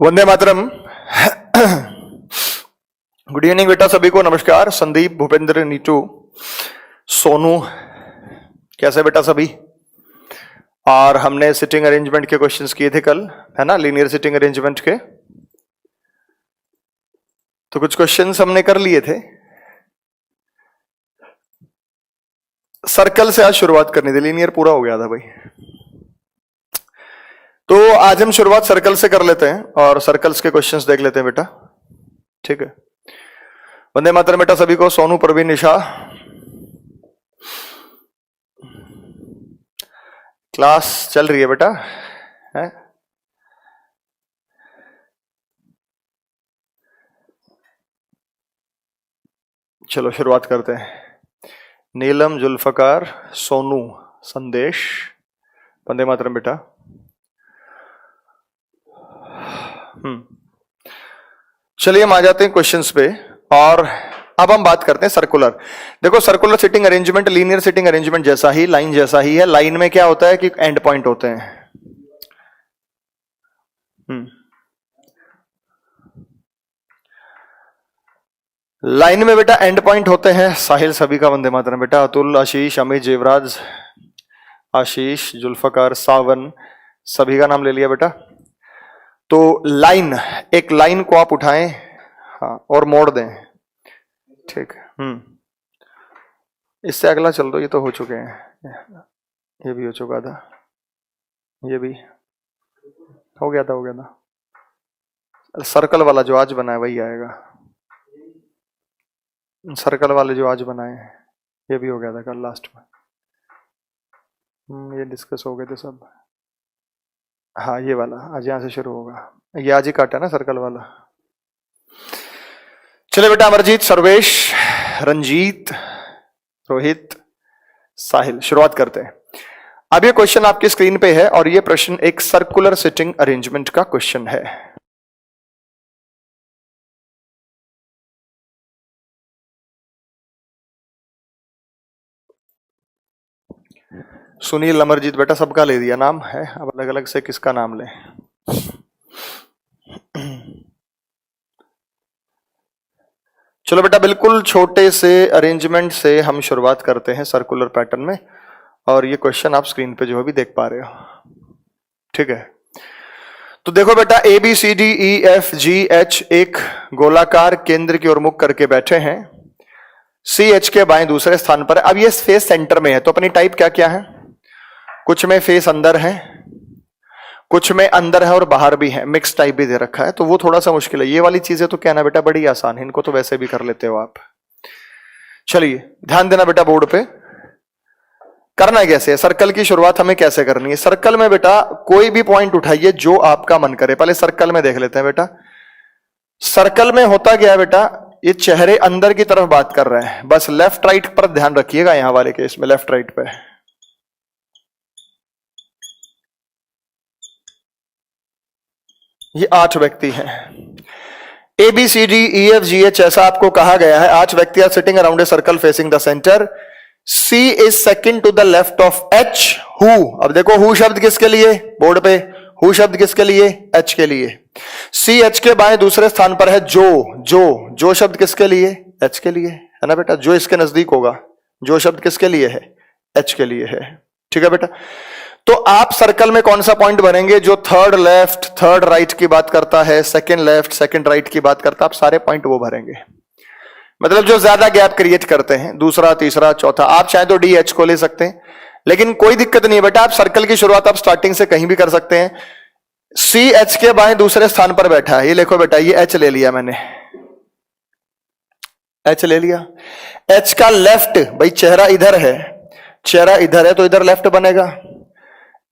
Vande Mataram. Good evening बेटा सभी को, नमस्कार। संदीप, भूपेंद्र, नीटू, सोनू, कैसे बेटा सभी? और हमने सिटिंग अरेंजमेंट के क्वेश्चंस किए थे कल, है ना, लीनियर सिटिंग अरेंजमेंट के। तो कुछ क्वेश्चंस हमने कर लिए थे। सर्कल से आज शुरुआत करनी थी, लीनियर पूरा हो गया था भाई। तो आज हम शुरुआत सर्कल से कर लेते हैं और सर्कल्स के क्वेश्चंस देख लेते हैं बेटा, ठीक है। वंदे मातरम बेटा सभी को। सोनू, प्रवीण, निशा, क्लास चल रही है बेटा, है? चलो शुरुआत करते हैं। नीलम, जुल्फकार, सोनू, संदेश, वंदे मातरम बेटा। चलिए हम आ जाते हैं क्वेश्चंस पे और अब हम बात करते हैं सर्कुलर। देखो, circular sitting arrangement linear sitting arrangement जैसा ही, लाइन जैसा ही है। लाइन में क्या होता है कि एंड पॉइंट होते हैं। लाइन में बेटा एंड पॉइंट होते हैं। साहिल सभी का वंदे मातरम बेटा। अतुल, आशीष, अमित, जेवराज, आशीष, जुल्फकार, सावन, सभी का नाम ले लिया बेटा। तो लाइन, एक लाइन को आप उठाएं, हाँ, और मोड़ दें, ठीक। इससे अगला चल दो, ये तो हो चुके हैं, ये भी हो चुका था, ये भी हो गया था। सर्कल वाला जो आज बना है वही आएगा। सर्कल वाले जो आज बनाए ये भी हो गया था कल लास्ट में। ये डिस्कस हो गए थे सब। हाँ, ये वाला आज यहां से शुरू होगा, ये आज ही काटा ना सर्कल वाला। चले बेटा, अमरजीत, सर्वेश, रंजीत, रोहित, साहिल, शुरुआत करते हैं। अब ये क्वेश्चन आपकी स्क्रीन पे है और ये प्रश्न एक सर्कुलर सिटिंग अरेंजमेंट का क्वेश्चन है। सुनील, अमरजीत बेटा सबका ले दिया नाम है, अब अलग अलग से किसका नाम लें। चलो बेटा, बिल्कुल छोटे से अरेंजमेंट से हम शुरुआत करते हैं सर्कुलर पैटर्न में और ये क्वेश्चन आप स्क्रीन पे जो है भी देख पा रहे हो, ठीक है। तो देखो बेटा, A B C D E F G H एक गोलाकार केंद्र की ओर मुख करके बैठे हैं। सी एच के बाएं दूसरे स्थान पर है। अब ये फेस सेंटर में है, तो अपनी टाइप क्या क्या है? कुछ में फेस अंदर है, कुछ में अंदर है और बाहर भी है, मिक्स टाइप भी दे रखा है, तो वो थोड़ा सा मुश्किल है। ये वाली चीजें तो क्या ना बेटा बड़ी आसान है, इनको तो वैसे भी कर लेते हो आप। चलिए ध्यान देना बेटा, बोर्ड पे करना कैसे है, सर्कल की शुरुआत हमें कैसे करनी है। सर्कल में बेटा कोई भी पॉइंट उठाइए जो आपका मन करे। पहले सर्कल में देख लेते हैं बेटा। सर्कल में होता क्या है बेटा, ये चेहरे अंदर की तरफ बात कर रहे हैं, बस लेफ्ट राइट पर ध्यान रखिएगा। यहां वाले केस में लेफ्ट राइट पे ये 8 व्यक्ति हैं। A B C D E F G H ऐसा आपको कहा गया है। 8 व्यक्ति are sitting around a circle facing the centre. C is second to the left of H. Who, अब देखो हु शब्द किसके लिए, बोर्ड पे हु शब्द किसके लिए, एच के लिए। सी एच के बाएं दूसरे स्थान पर है। जो शब्द किसके लिए, एच के लिए, है ना बेटा। जो इसके नजदीक होगा, जो शब्द किसके लिए है, एच के लिए है, ठीक है बेटा। तो आप सर्कल में कौन सा पॉइंट भरेंगे जो थर्ड लेफ्ट थर्ड राइट की बात करता है, सेकंड लेफ्ट सेकंड राइट की बात करता है, आप सारे पॉइंट वो भरेंगे। मतलब जो ज्यादा गैप क्रिएट करते हैं, दूसरा तीसरा चौथा। आप चाहे तो डी एच को ले सकते हैं, लेकिन कोई दिक्कत नहीं है बेटा। आप सर्कल की शुरुआत आप स्टार्टिंग से कहीं भी कर सकते हैं। सी एच के बाएं दूसरे स्थान पर बैठा है, ये देखो बेटा, ये एच ले लिया मैंने, एच ले लिया। एच का लेफ्ट, भाई चेहरा इधर है, चेहरा इधर है तो इधर लेफ्ट बनेगा।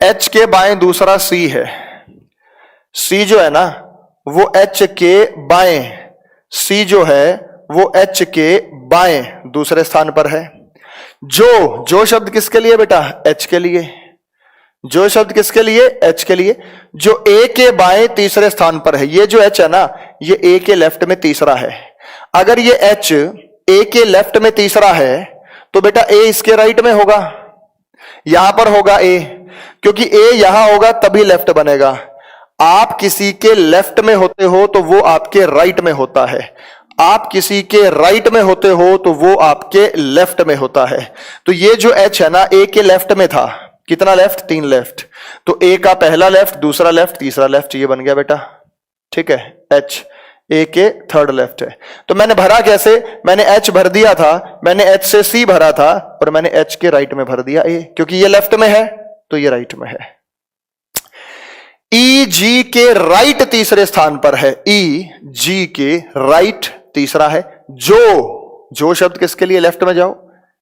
एच के बाएं दूसरा सी है। सी जो है ना वो एच के बाएं, सी जो है वो एच के बाएं दूसरे स्थान पर है। जो शब्द किसके लिए बेटा, एच के लिए। जो शब्द किसके लिए, एच के लिए। जो ए के बाएं तीसरे स्थान पर है, ये जो एच है ना ये ए के लेफ्ट में तीसरा है। अगर ये एच ए के लेफ्ट में तीसरा है तो बेटा ए इसके राइट में होगा, यहां पर होगा ए, क्योंकि ए यहां होगा तभी लेफ्ट बनेगा। आप किसी के लेफ्ट में होते हो तो वो आपके राइट में होता है, आप किसी के राइट में होते हो तो वो आपके लेफ्ट में होता है। तो ये जो H है ना, A के लेफ्ट में था, कितना लेफ्ट, 3 लेफ्ट, तो A का पहला लेफ्ट, दूसरा लेफ्ट, तीसरा लेफ्ट, ये बन गया बेटा, ठीक है। H A के थर्ड लेफ्ट है। तो मैंने भरा कैसे, मैंने H भर दिया था, मैंने H से C भरा था और मैंने H के राइट में भर दिया A, क्योंकि ये लेफ्ट में है तो ये राइट में है। E G के राइट तीसरे स्थान पर है, E G के राइट तीसरा है। जो शब्द किसके लिए, लेफ्ट में जाओ,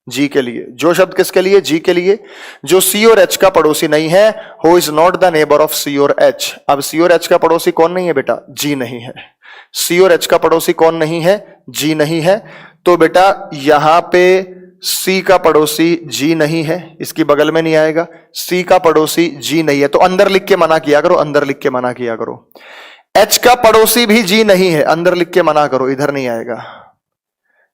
G के लिए। जो शब्द किसके लिए, G के लिए। जो C और H का पड़ोसी नहीं है, who is not the neighbour of C और H। अब C और H का पड़ोसी कौन नहीं है बेटा, G नहीं है। C और H का पड़ोसी कौन नहीं है, G नहीं है। तो बेटा यहां पे C का पड़ोसी G नहीं है, इसकी बगल में नहीं आएगा। C का पड़ोसी G नहीं है, तो अंदर लिख के मना किया करो, अंदर लिख के मना किया करो। H का पड़ोसी भी G नहीं है, अंदर लिख के मना करो, इधर नहीं आएगा।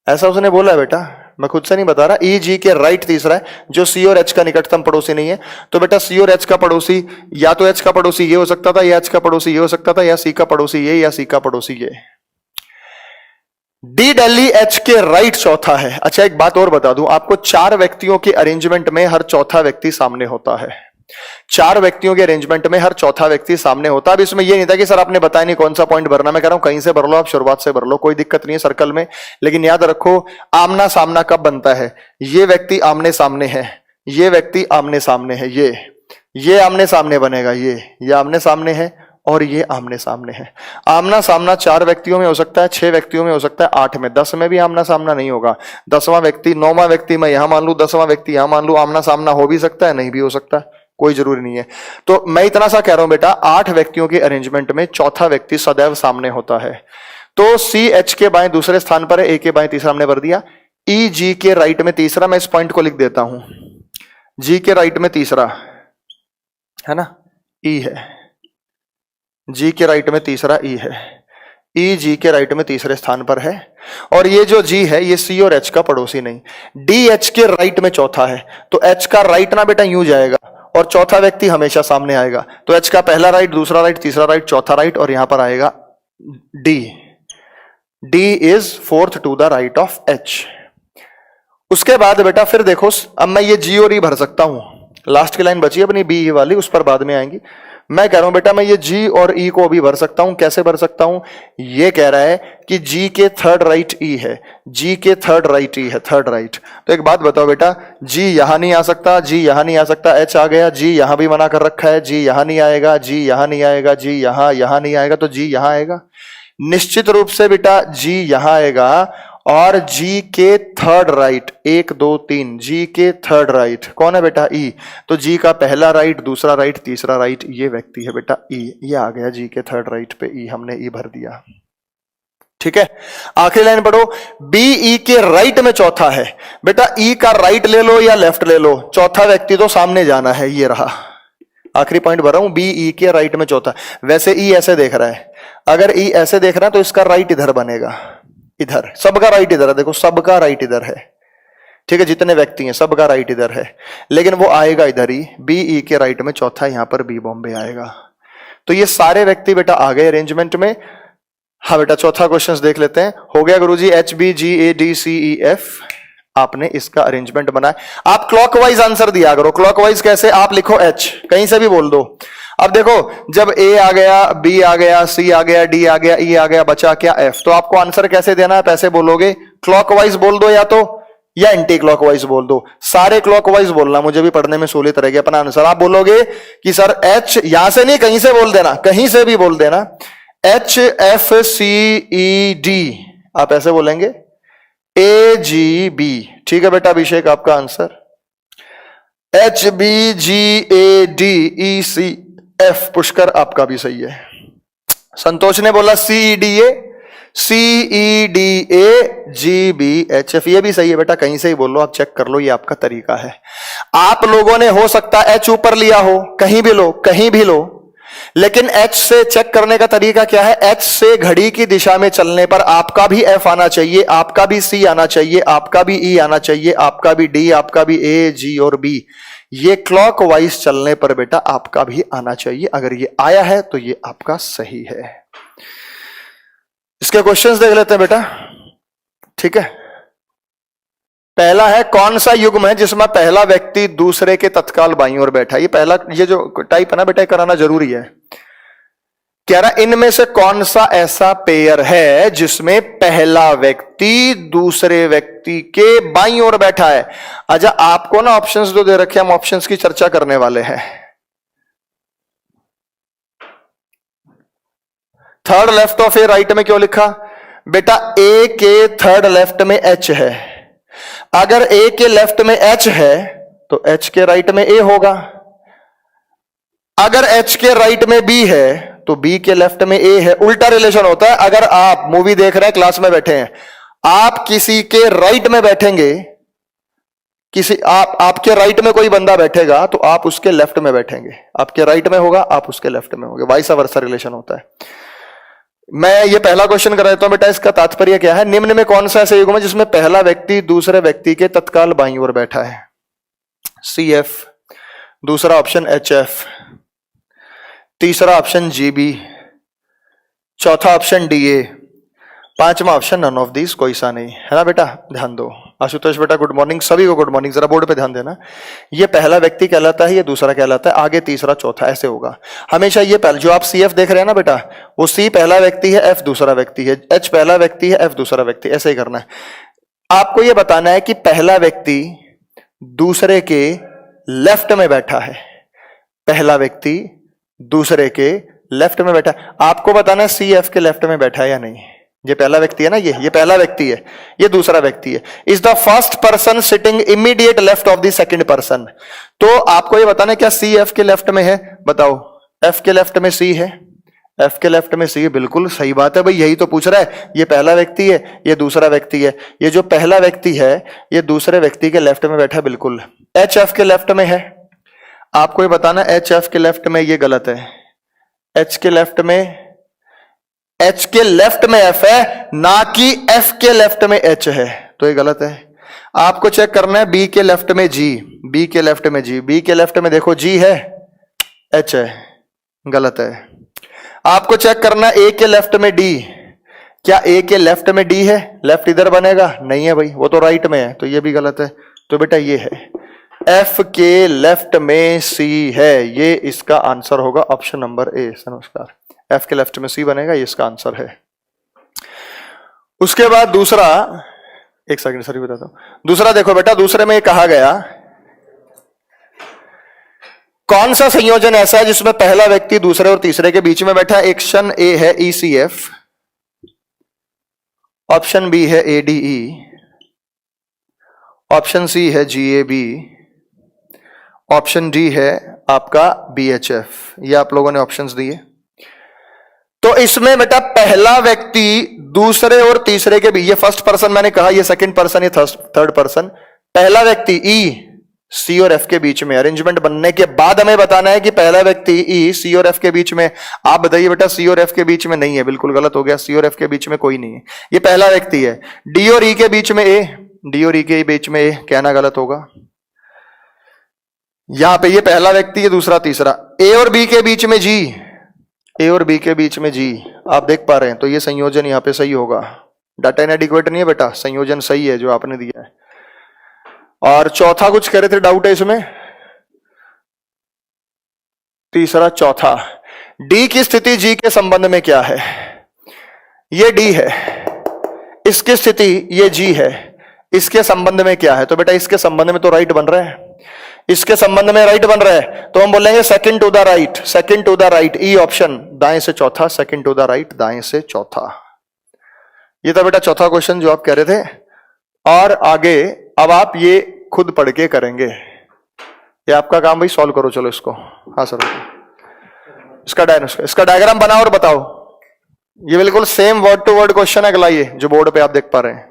ऐसा उसने बोला है बेटा, मैं खुद से नहीं बता रहा। E G के राइट तीसरा है, जो C और H का निकटतम पड़ोसी नहीं है। तो बेटा C और H का पड़ोसी, या तो H का पड़ोसी ये हो सकता था, या H का पड़ोसी ये हो सकता था, या C का पड़ोसी ये, या C का पड़ोसी ये। D दिल्ली H के राइट चौथा है। अच्छा एक बात और बता दूं आपको, 4 व्यक्तियों के अरेंजमेंट में हर चौथा व्यक्ति सामने होता है। 4 व्यक्तियों के अरेंजमेंट में हर चौथा व्यक्ति सामने होता है। अब इसमें ये नहीं था कि सर आपने बताया नहीं कौन सा पॉइंट भरना, मैं कह रहा हूं कहीं से भर लो, आप शुरुआत से भर लो, कोई दिक्कत नहीं है सर्कल में। लेकिन याद रखो, आमना सामना कब बनता है, ये व्यक्ति आमने सामने है, ये व्यक्ति आमने सामने है, ये आमने सामने बनेगा, ये आमने सामने है और ये आमने सामने है। आमना सामना 4 व्यक्तियों में हो सकता है, 6 व्यक्तियों में हो सकता है, 8 में, 10 में भी आमना सामना नहीं होगा। 10वां व्यक्ति, 9वां व्यक्ति मैं यहां मान लू, 10वां व्यक्ति यहां मान लू, आमना सामना हो भी सकता है, नहीं भी हो सकता है, कोई जरूरी नहीं है। तो मैं इतना सा कह रहा हूं बेटा, 8 व्यक्तियों के अरेंजमेंट में चौथा व्यक्ति सदैव सामने होता है। तो C H के बाएं दूसरे स्थान पर है, A के बाएं तीसरा हमने भर दिया। E G के राइट में तीसरा, मैं इस पॉइंट को लिख देता हूं, G के राइट में तीसरा है ना, E है। G के राइट में तीसरा E है, E G के राइट में तीसरे स्थान पर है। और ये जो G है ये C और H का पड़ोसी नहीं। D H के राइट में चौथा है, तो H का राइट ना बेटा यूं जाएगा और चौथा व्यक्ति हमेशा सामने आएगा। तो H का पहला राइट, दूसरा राइट, तीसरा राइट, चौथा राइट, और यहां पर आएगा D। D is fourth to the right of H। उसके बाद बेटा फिर देखो, अब मैं ये G और E भर सकता हूं। लास्ट की लाइन बची अपनी B वाली, उस पर बाद में आएंगी। मैं कह रहा हूं बेटा मैं ये G और E को भी भर सकता हूं। कैसे भर सकता हूं, ये कह रहा है कि G के थर्ड राइट E है, G के थर्ड राइट E है, थर्ड राइट। तो एक बात बताओ बेटा, G यहां नहीं आ सकता, G यहां नहीं आ सकता, H आ गया, G यहां भी मना कर रखा है, G यहां नहीं आएगा, G यहां नहीं आएगा, G यहां नहीं आएगा, तो G यहां आएगा। निश्चित रूप से बेटा G यहां आएगा और G के थर्ड राइट, 1 2 3, G के थर्ड राइट कौन है बेटा, E। तो G का पहला राइट, दूसरा राइट, तीसरा राइट, ये व्यक्ति है बेटा E। ये आ गया G के थर्ड राइट पे E, हमने E भर दिया। ठीक है, आखिरी लाइन पढ़ो, B E के राइट में चौथा है। बेटा E का राइट ले लो या लेफ्ट ले लो, चौथा व्यक्ति तो सामने जाना है, ये रहा। आखिरी पॉइंट भर रहा हूं, B E के राइट में चौथा। वैसे E ऐसे देख रहा है, अगर E ऐसे देख रहा है तो इसका राइट इधर बनेगा, इधर। सबका राइट इधर है, देखो सबका राइट इधर है, ठीक है, जितने व्यक्ति हैं सबका राइट इधर है, लेकिन वो आएगा इधर ही। B E के राइट में चौथा, यहां पर B बॉम्बे आएगा। तो ये सारे व्यक्ति बेटा आ गए अरेंजमेंट में। हाँ बेटा, चौथा क्वेश्चन देख लेते हैं। हो गया गुरुजी, H B G A D C E F, आपने इसका अरेंजमेंट बनाया। आप क्लॉकवाइज आंसर दिया करो। क्लॉकवाइज कैसे, आप लिखो H, कहीं से भी बोल दो। अब देखो, जब A आ गया, B आ गया, C आ गया, D आ गया, E आ गया, बचा क्या F। तो आपको आंसर कैसे देना है, पैसे बोलोगे, क्लॉकवाइज बोल दो या एंटी क्लॉकवाइज बोल दो। सारे क्लॉकवाइज बोलना, मुझे भी पढ़ने में सहूलियत रहेगी। अपना आंसर आप बोलोगे कि सर H, यहां से नहीं, कहीं से बोल देना, कहीं से भी बोल देना, H F C E D, आप ऐसे बोलेंगे, A G B। ठीक है बेटा अभिषेक, आपका answer H B G A D E C F। Pushkar, आपका भी सही है। संतोष ने बोला C E D A, C E D A G B H F, ये भी सही है बेटा, कहीं से ही बोल लो, आप चेक कर लो, ये आपका तरीका है। आप लोगों ने हो सकता है H ऊपर लिया हो, कहीं भी लो, कहीं भी लो, लेकिन H से चेक करने का तरीका क्या है, H से घड़ी की दिशा में चलने पर आपका भी F आना चाहिए, आपका भी C आना चाहिए, आपका भी E आना चाहिए, आपका भी D, आपका भी A, G और B, ये क्लॉकवाइज चलने पर बेटा आपका भी आना चाहिए। अगर ये आया है तो ये आपका सही है। इसके क्वेश्चंस देख लेते हैं बेटा, ठीक है। पहला है, कौन सा युग्म है जिसमें पहला व्यक्ति दूसरे के तत्काल बाईं ओर बैठा है। ये पहला, ये जो टाइप है ना बेटा, कराना जरूरी है। कह रहा इनमें से कौन सा ऐसा पेयर है जिसमें पहला व्यक्ति दूसरे व्यक्ति के बाईं ओर बैठा है। अच्छा, आपको ना ऑप्शंस जो दे रखे हैं, हम ऑप्शंस की चर्चा करने वाले हैं। Third left of A right में क्यों लिखा बेटा? ए के थर्ड लेफ्ट में एच है। अगर ए के लेफ्ट में एच है तो एच के राइट में ए होगा। अगर एच के राइट में बी है तो बी के लेफ्ट में ए है। उल्टा रिलेशन होता है। अगर आप मूवी देख रहे हैं, क्लास में बैठे हैं, आप किसी के राइट में बैठेंगे, आपके राइट में कोई बंदा बैठेगा तो आप उसके लेफ्ट में बैठेंगे। आपके राइट में होगा, आप उसके लेफ्ट में होंगे। वाइस वर्सा रिलेशन होता है। मैं ये पहला क्वेश्चन कर रहा हूं बेटा, इसका तात्पर्य क्या है? निम्न में कौन सा ऐसा युग्म है जिसमें पहला व्यक्ति दूसरे व्यक्ति के तत्काल बाईं ओर बैठा है? सी एफ, दूसरा ऑप्शन एच एफ, तीसरा ऑप्शन जीबी, चौथा ऑप्शन डी ए, पांचवा ऑप्शन नन ऑफ दीज, कोई सा नहीं है ना बेटा। ध्यान दो। आशुतोष बेटा गुड मॉर्निंग, सभी को गुड मॉर्निंग। जरा बोर्ड पे ध्यान देना। ये पहला व्यक्ति कहलाता है, ये दूसरा कहलाता है, आगे तीसरा चौथा, ऐसे होगा हमेशा। ये पहले जो आप सी एफ देख रहे हैं ना बेटा, वो सी पहला व्यक्ति है, एफ दूसरा व्यक्ति है, एच पहला व्यक्ति है, एफ दूसरा व्यक्ति, ऐसे ही करना है। आपको यह बताना है कि पहला व्यक्ति दूसरे के लेफ्ट में बैठा है। पहला व्यक्ति दूसरे के लेफ्ट में बैठा है। आपको बताना है सी एफ के लेफ्ट में बैठा है या नहीं। ये पहला व्यक्ति है ना, ये पहला व्यक्ति है, ये दूसरा व्यक्ति है। Is the first person sitting immediate left of the second person. तो आपको ये बताना है क्या सी एफ के लेफ्ट में है? बताओ। एफ के लेफ्ट में सी है, एफ के लेफ्ट में सी है, बिल्कुल सही बात है भाई, यही तो पूछ रहा है। ये पहला व्यक्ति है, ये दूसरा व्यक्ति है। ये जो पहला व्यक्ति है ये दूसरे व्यक्ति के लेफ्ट में बैठा है, बिल्कुल। एच एफ के लेफ्ट में है। आपको ये बताना एच एफ के लेफ्ट में, ये गलत है। एच के लेफ्ट में, एच के लेफ्ट में एफ है, ना कि एफ के लेफ्ट में एच है, तो ये गलत है। आपको चेक करना है बी के लेफ्ट में जी, बी के लेफ्ट में जी, बी के लेफ्ट में देखो जी है, एच है, गलत है। आपको चेक करना है ए के लेफ्ट में डी, क्या ए के लेफ्ट में डी है? लेफ्ट इधर बनेगा, नहीं है भाई, वो तो राइट में है, तो ये भी गलत है। तो बेटा ये है, एफ के लेफ्ट में सी है, ये इसका आंसर होगा ऑप्शन नंबर ए। नमस्कार, एफ के लेफ्ट में सी बनेगा, ये इसका आंसर है। उसके बाद दूसरा, एक सेकंड सर बताता हूं। दूसरा देखो बेटा, दूसरे में कहा गया कौन सा संयोजन ऐसा है जिसमें पहला व्यक्ति दूसरे और तीसरे के बीच में बैठा है? ऑप्शन ए है ईसीएफ, ऑप्शन बी है एडीई, ऑप्शन सी है जीएबी, ऑप्शन डी है आपका बीएचएफ। ये आप लोगों ने ऑप्शंस दिए। तो इसमें बेटा पहला व्यक्ति दूसरे और तीसरे के बीच, ये फर्स्ट पर्सन मैंने कहा, ये सेकंड पर्सन, ये थर्ड पर्सन। पहला व्यक्ति ई सी और एफ के बीच में, अरेंजमेंट बनने के बाद हमें बताना है कि पहला व्यक्ति ई सी और एफ के बीच में। आप बताइए बेटा, सी और एफ के बीच में नहीं है, बिल्कुल गलत हो गया। सी और एफ के बीच में कोई नहीं है, ये पहला व्यक्ति है। डी और ई के बीच में ए, डी और ई के बीच में ए कहना गलत होगा। यहां पे ये पहला व्यक्ति है, दूसरा तीसरा। ए और बी के बीच में जी, ए और बी के बीच में जी, आप देख पा रहे हैं, तो ये संयोजन यहां पे सही होगा। डाटा इनएडिक्वेट नहीं है बेटा, संयोजन सही है जो आपने दिया है। और चौथा कुछ कह रहे थे, डाउट है इसमें? तीसरा चौथा, डी की स्थिति जी के संबंध में क्या है? ये डी है, इसकी स्थिति ये जी है, इसके संबंध में क्या है? तो बेटा इसके संबंध में तो राइट बन रहा है, इसके संबंध में राइट बन रहा है, तो हम बोलेंगे second to the right, second to the right, E option, दाएं से चौथा, सेकंड टू द राइट, दाएं से चौथा। ये था बेटा चौथा क्वेश्चन जो आप कह रहे थे। और आगे अब आप ये खुद पढ़ के करेंगे, ये आपका काम भाई, सॉल्व करो। चलो इसको, हाँ सर, इसका डायग्राम बनाओ और बताओ। ये बिल्कुल same word to word question है, अगला ये जो बोर्ड पे आप देख पा रहे हैं।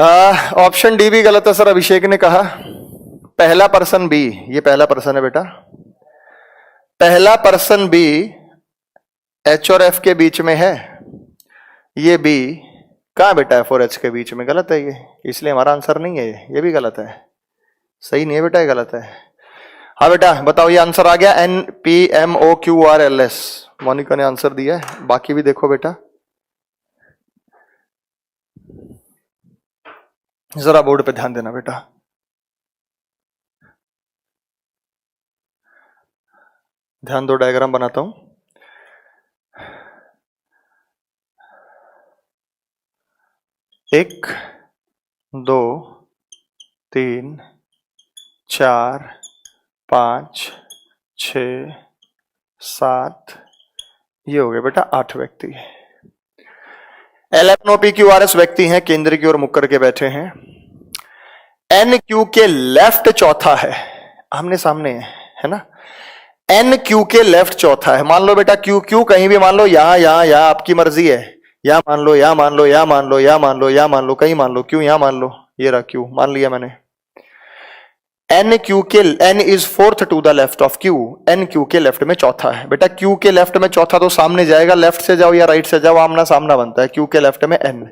ऑप्शन डी भी गलत है सर, अभिषेक ने कहा पहला पर्सन बी, ये पहला पर्सन है बेटा, पहला पर्सन बी एच और एफ के बीच में है, ये बी कहां बेटा एफ और एच के बीच में, गलत है ये, इसलिए हमारा आंसर नहीं है ये भी गलत है, सही नहीं है बेटा, ये गलत है। हाँ बेटा बताओ, ये आंसर आ गया N P M O Q R L S, Monica ने आंसर दिया है, बाकी भी देखो बेटा, जरा बोर्ड पे ध्यान देना बेटा। ध्यान दो, डायग्राम बनाता हूं। एक, दो, तीन, चार, 5, 6, 7, ये हो गए बेटा 8 व्यक्ति। LMNOPQRS व्यक्ति हैं, केंद्र की ओर मुख करके बैठे हैं। NQ के लेफ्ट चौथा है, आमने सामने है ना, NQ के लेफ्ट चौथा है। मान लो बेटा QQ कहीं भी मान लो, यहां आपकी मर्जी है, या मान लो, या मान लो, या मान लो, या मान लो, या मान लो, कहीं मान लो, क्यों यहां मान लो, ये रहा Q मान लिया मैंने। NQ के N is fourth to the left of Q, NQ के लेफ्ट में चौथा है बेटा, Q के लेफ्ट में चौथा तो सामने जाएगा, लेफ्ट से जाओ या राइट से जाओ आमना सामना बनता है, Q के लेफ्ट में N।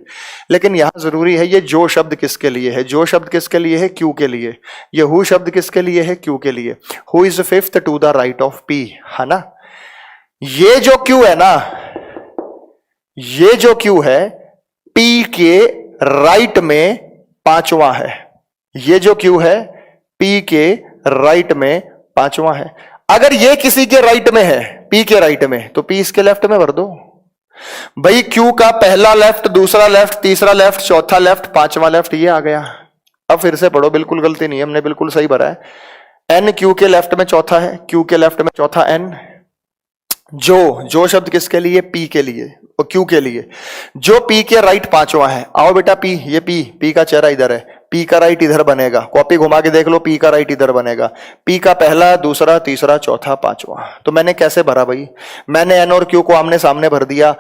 लेकिन यहां जरूरी है ये जो शब्द किसके लिए है, जो शब्द किसके लिए है, Q के लिए, ये हु शब्द किसके लिए है, Q के लिए। Who is fifth to the right of P, है ना, ये जो Q है ना, ये जो Q है P के राइट में पांचवा है, ये जो Q है P के राइट में पांचवा है। अगर ये किसी के राइट में है, P के राइट में, तो P इसके लेफ्ट में भर दो भाई। Q का पहला लेफ्ट, दूसरा लेफ्ट, तीसरा लेफ्ट, चौथा लेफ्ट, पांचवा लेफ्ट, ये आ गया। अब फिर से पढ़ो, बिल्कुल गलती नहीं है, हमने बिल्कुल सही भरा है। N Q के लेफ्ट में चौथा है, Q के लेफ्ट में चौथा N। जो शब्द किसके लिए, P के लिए और Q के लिए, जो P के राइट पांचवा है। आओ बेटा P, ये P का चेहरा इधर है, P का राइट इधर बनेगा, कॉपी घुमा के देख लो, P का राइट इधर बनेगा, P का पहला, दूसरा, तीसरा, चौथा, पांचवा। तो मैंने कैसे भरा भाई, मैंने N और Q को आमने सामने भर दिया,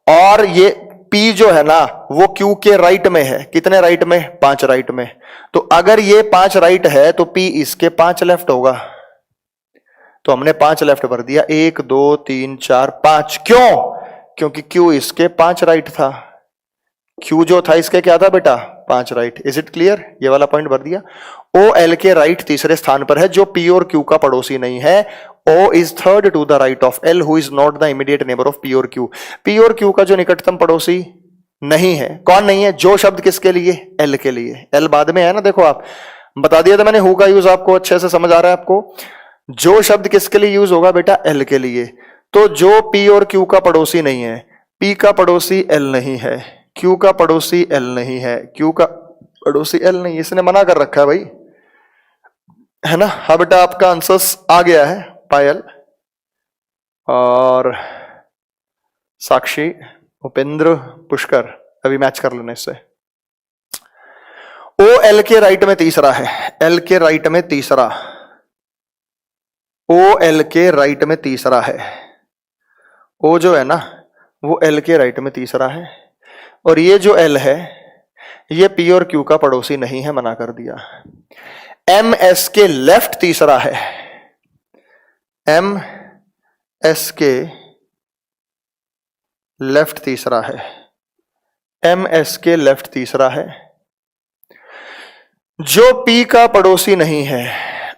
और ये P जो है ना वो Q के राइट में है, कितने राइट में, 5 राइट में। तो अगर ये 5 राइट है तो P इसके 5 लेफ्ट होगा, तो हमने 5 लेफ्ट भर दिया, 1 2 3 4 5। क्यों, क्योंकि Q इसके 5 राइट था, Q जो था इसके क्या था बेटा, 5 राइट। इज इट क्लियर, ये वाला पॉइंट भर दिया। O L के राइट तीसरे स्थान पर है, जो P और Q का पड़ोसी नहीं है। O is third to the right of L, who is not the immediate neighbour of P और Q। P और Q का जो निकटतम पड़ोसी नहीं है, कौन नहीं है, जो शब्द किसके लिए, L के लिए। L बाद में है ना, देखो आप बता दिया था मैंने, हु का यूज आपको अच्छे से समझ आ रहा है आपको। जो शब्द किसके लिए यूज होगा बेटा, L के लिए। तो जो P और Q का पड़ोसी नहीं है, P का पड़ोसी L नहीं है, Q का पड़ोसी L नहीं है, Q का पड़ोसी L नहीं, इसने मना कर रखा है भाई, है ना। हाँ बेटा आपका आंसर आ गया है, पायल और साक्षी, उपेंद्र, पुष्कर, अभी मैच कर लेना इससे। O L के राइट में तीसरा है, L के राइट में तीसरा, O L के राइट में तीसरा है। O जो है ना वो L के राइट में तीसरा है, और ये जो L है ये P और Q का पड़ोसी नहीं है, मना कर दिया। M S के लेफ्ट तीसरा है, M S के लेफ्ट तीसरा है, M S के लेफ्ट तीसरा है, जो P का पड़ोसी नहीं है।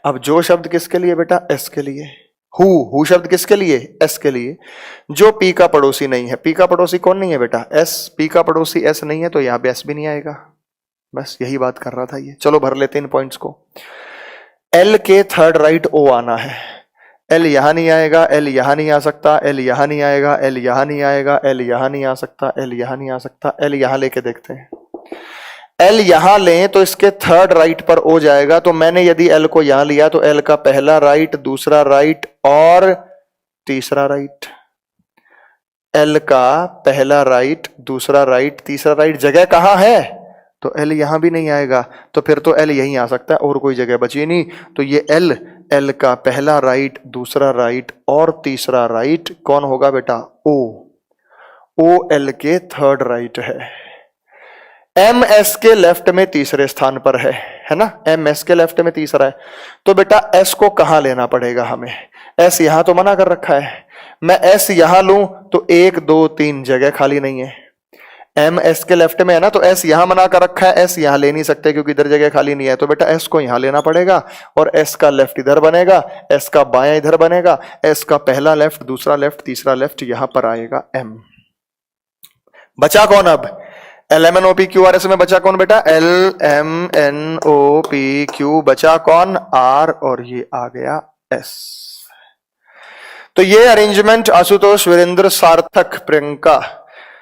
अब जो शब्द किसके लिए बेटा, S के लिए। हु शब्द किसके लिए, S के लिए। जो P का पड़ोसी नहीं है, P का पड़ोसी कौन नहीं है बेटा, S। P का पड़ोसी S नहीं है, तो यहां पे S भी नहीं आएगा। बस यही बात कर रहा था ये। चलो भर लेते इन पॉइंट्स को। L के थर्ड राइट O आना है, L यहां नहीं आएगा, L यहां नहीं आ सकता, L यहां नहीं आएगा, L यहां नहीं आएगा, L यहां नहीं आ सकता, L यहां नहीं आ सकता, L यहां लेके देखते हैं। L यहां लें तो इसके थर्ड राइट पर O जाएगा, तो मैंने यदि L को यहां लिया तो L का पहला राइट, दूसरा राइट और तीसरा राइट। L का पहला राइट, दूसरा राइट, तीसरा राइट जगह कहां है, तो L यहां भी नहीं आएगा, तो फिर तो L यहीं आ सकता है, और कोई जगह बची नहीं। तो ये L का पहला राइट, दूसरा राइट और तीसरा राइट कौन होगा बेटा, O L के थर्ड राइट है। एम एस के लेफ्ट में तीसरे स्थान पर है ना, एम एस के लेफ्ट में तीसरा है, तो बेटा एस को कहां लेना पड़ेगा हमें, एस यहां तो मना कर रखा है, मैं एस यहां लूं तो 1 2 3 जगह खाली नहीं है, एम एस के लेफ्ट में है ना, तो एस यहां मना कर रखा है, एस यहां ले नहीं सकते क्योंकि इधर जगह खाली नहीं है, तो बेटा एस को यहां लेना पड़ेगा और एस का लेफ्ट इधर बनेगा, एस का बायां इधर बनेगा, एस का पहला लेफ्ट, दूसरा लेफ्ट, तीसरा लेफ्ट यहां पर आएगा एम। बचा कौन अब, L M N O P Q R, S में बचा कौन बेटा, L M N O P Q, बचा कौन आर, और ये आ गया एस। तो ये arrangement Ashutosh, Virendra, Sarthak, Priyanka,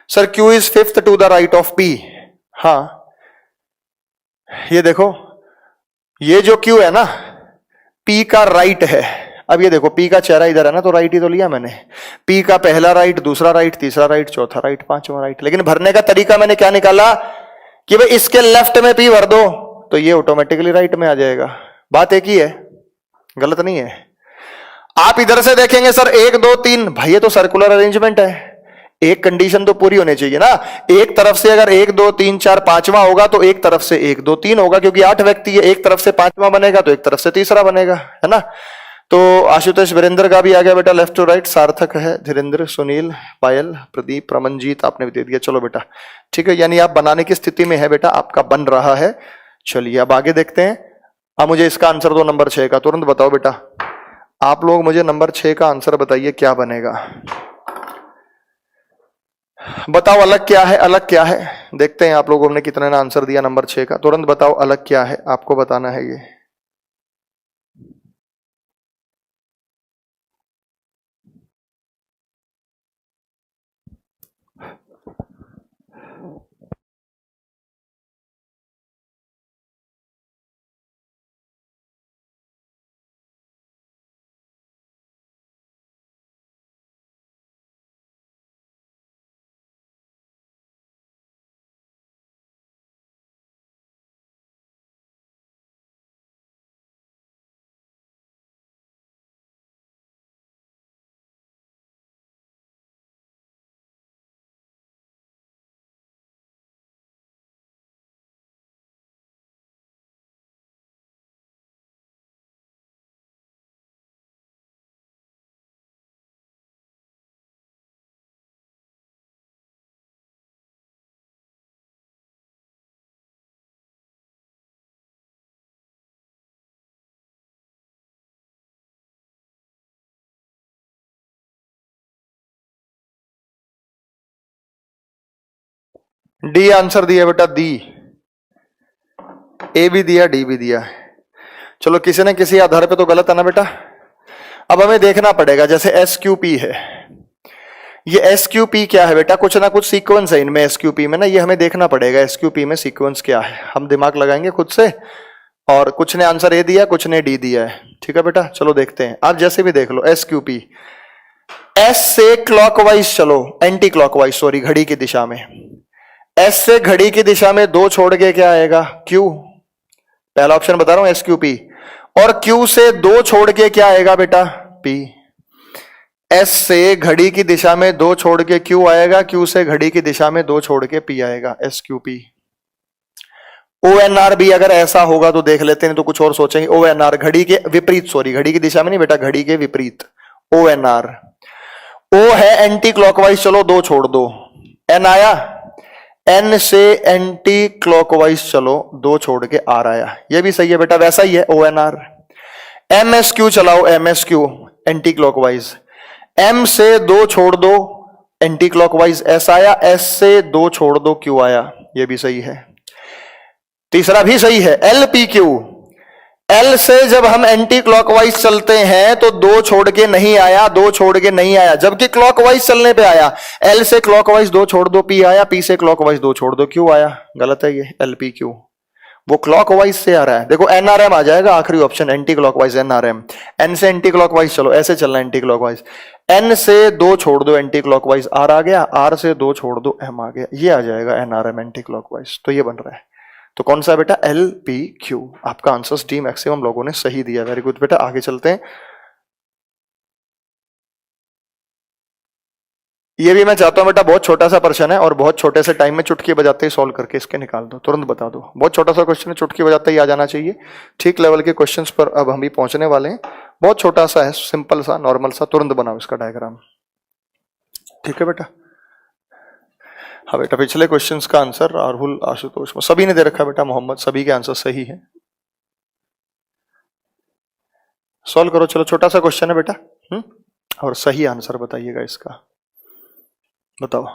sir Q is fifth to the right of P, हाँ ये देखो, ये जो क्यू है ना पी का राइट है, अब ये देखो पी का चेहरा इधर है ना, तो राइट ही तो लिया मैंने, पी का पहला राइट, दूसरा राइट, तीसरा राइट, चौथा राइट, पांचवा राइट, लेकिन भरने का तरीका मैंने क्या निकाला कि भाई इसके लेफ्ट में पी भर दो तो ये ऑटोमेटिकली राइट में आ जाएगा, बात एक ही है, गलत नहीं है। आप इधर से देखेंगे सर 1 2 3, भाई ये तो सर्कुलर अरेंजमेंट है, एक कंडीशन तो पूरी होनी चाहिए ना, एक तरफ से अगर 1 2 3 4 पांचवा होगा तो एक तरफ से 1 2 3 होगा, क्योंकि 8 व्यक्ति है, एक तरफ से पांचवा बनेगा तो एक तरफ से तीसरा बनेगा, है ना। तो आशुतोष, वीरेंद्र का भी आ गया बेटा लेफ्ट टू राइट, सार्थक है, धीरेन्द्र, सुनील, पायल, प्रदीप, रमनजीत आपने भी दे दिया, चलो बेटा ठीक है, यानी आप बनाने की स्थिति में है बेटा, आपका बन रहा है। चलिए अब आगे देखते हैं, अब मुझे इसका आंसर दो नंबर 6 का, तुरंत बताओ बेटा, आप लोग मुझे नंबर 6 का आंसर बताइए क्या बनेगा, बताओ अलग क्या है, अलग क्या है, देखते हैं आप लोगों ने कितने ने आंसर दिया नंबर 6 का, तुरंत बताओ अलग क्या है, आपको बताना है ये। डी आंसर दिया बेटा, दी, ए भी दिया, डी भी दिया, चलो किसी न किसी आधार पे तो गलत है ना बेटा। अब हमें देखना पड़ेगा, जैसे एस क्यू पी है, ये एस क्यू पी क्या है बेटा, कुछ ना कुछ सीक्वेंस है इनमें एस क्यू पी में ना, ये हमें देखना पड़ेगा एस क्यू पी में सीक्वेंस क्या है, हम दिमाग लगाएंगे खुद से, और कुछ ने आंसर ए दिया, कुछ ने डी दिया है, ठीक है बेटा, चलो देखते हैं, आप जैसे भी देख लो एस क्यू पी, एस से क्लॉकवाइज चलो, एंटी क्लॉकवाइज सॉरी, घड़ी की दिशा में, एस से घड़ी की दिशा में 2 छोड़ के क्या आएगा, क्यू, पहला ऑप्शन बता रहा हूं एस क्यू पी, और क्यू से 2 छोड़ के क्या आएगा बेटा, पी, एस से घड़ी की दिशा में 2 छोड़ के क्यू आएगा, क्यू से घड़ी की दिशा में 2 छोड़ के पी आएगा, S Q P. O N R भी अगर ऐसा होगा तो देख लेते हैं, तो कुछ और सोचेंगे, ओ एन आर घड़ी के विपरीत, सॉरी घड़ी की दिशा में नहीं बेटा, घड़ी के विपरीत, ओ एन आर, ओ है एंटी क्लॉकवाइज, चलो 2 छोड़ दो, एन आया, एन से एंटी क्लॉकवाइज चलो 2 छोड़ के आर आया, ये भी सही है बेटा, वैसा ही है O N R. M S Q चलाओ, M S Q anticlockwise, M से 2 छोड़ दो एंटी क्लॉकवाइज एस आया, एस से 2 छोड़ दो क्यू आया, ये भी सही है। तीसरा भी सही है, एल पी क्यू, एल से जब हम एंटी क्लॉकवाइज चलते हैं तो 2 छोड़ के नहीं आया, 2 छोड़ के नहीं आया, जबकि क्लॉकवाइज चलने पे आया, एल से क्लॉकवाइज 2 छोड़ दो पी आया, पी से क्लॉकवाइज 2 छोड़ दो क्यू आया, गलत है ये, एल पी क्यू वो क्लॉकवाइज से आ रहा है, देखो एनआरएम आ जाएगा आखिरी option, anticlockwise NRM, N से एंटी क्लॉकवाइज चलो, ऐसे चलना एंटी क्लॉकवाइज, एन से 2 छोड़ दो एंटी क्लॉकवाइज आर आ गया, आर से 2 छोड़ दो एम आ गया, ये आ जाएगा एनआरएम एंटी क्लॉकवाइज, तो ये बन रहा है, तो कौन सा बेटा, एल पी क्यू, आपका आंसर डी मैक्सिमम लोगों ने सही दिया, वेरी गुड बेटा, आगे चलते हैं। ये भी मैं चाहता हूं बेटा, बहुत छोटा सा प्रश्न है और बहुत छोटे से टाइम में चुटकी बजाते ही सॉल्व करके इसके निकाल दो, तुरंत बता दो। बहुत छोटा सा क्वेश्चन है, चुटकी बजाते ही आ जाना चाहिए। ठीक लेवल के क्वेश्चंस पर अब हम भी पहुंचने वाले हैं। बहुत छोटा सा है, सिंपल सा, नॉर्मल सा, तुरंत बनाओ इसका डायग्राम। ठीक है बेटा। हाँ बेटा, पिछले क्वेश्चंस का आंसर राहुल, आशुतोष, सभी ने दे रखा बेटा, मोहम्मद, सभी के आंसर सही है। सॉल्व करो, चलो, छोटा सा क्वेश्चन है बेटा। और सही आंसर बताइएगा इसका, बताओ।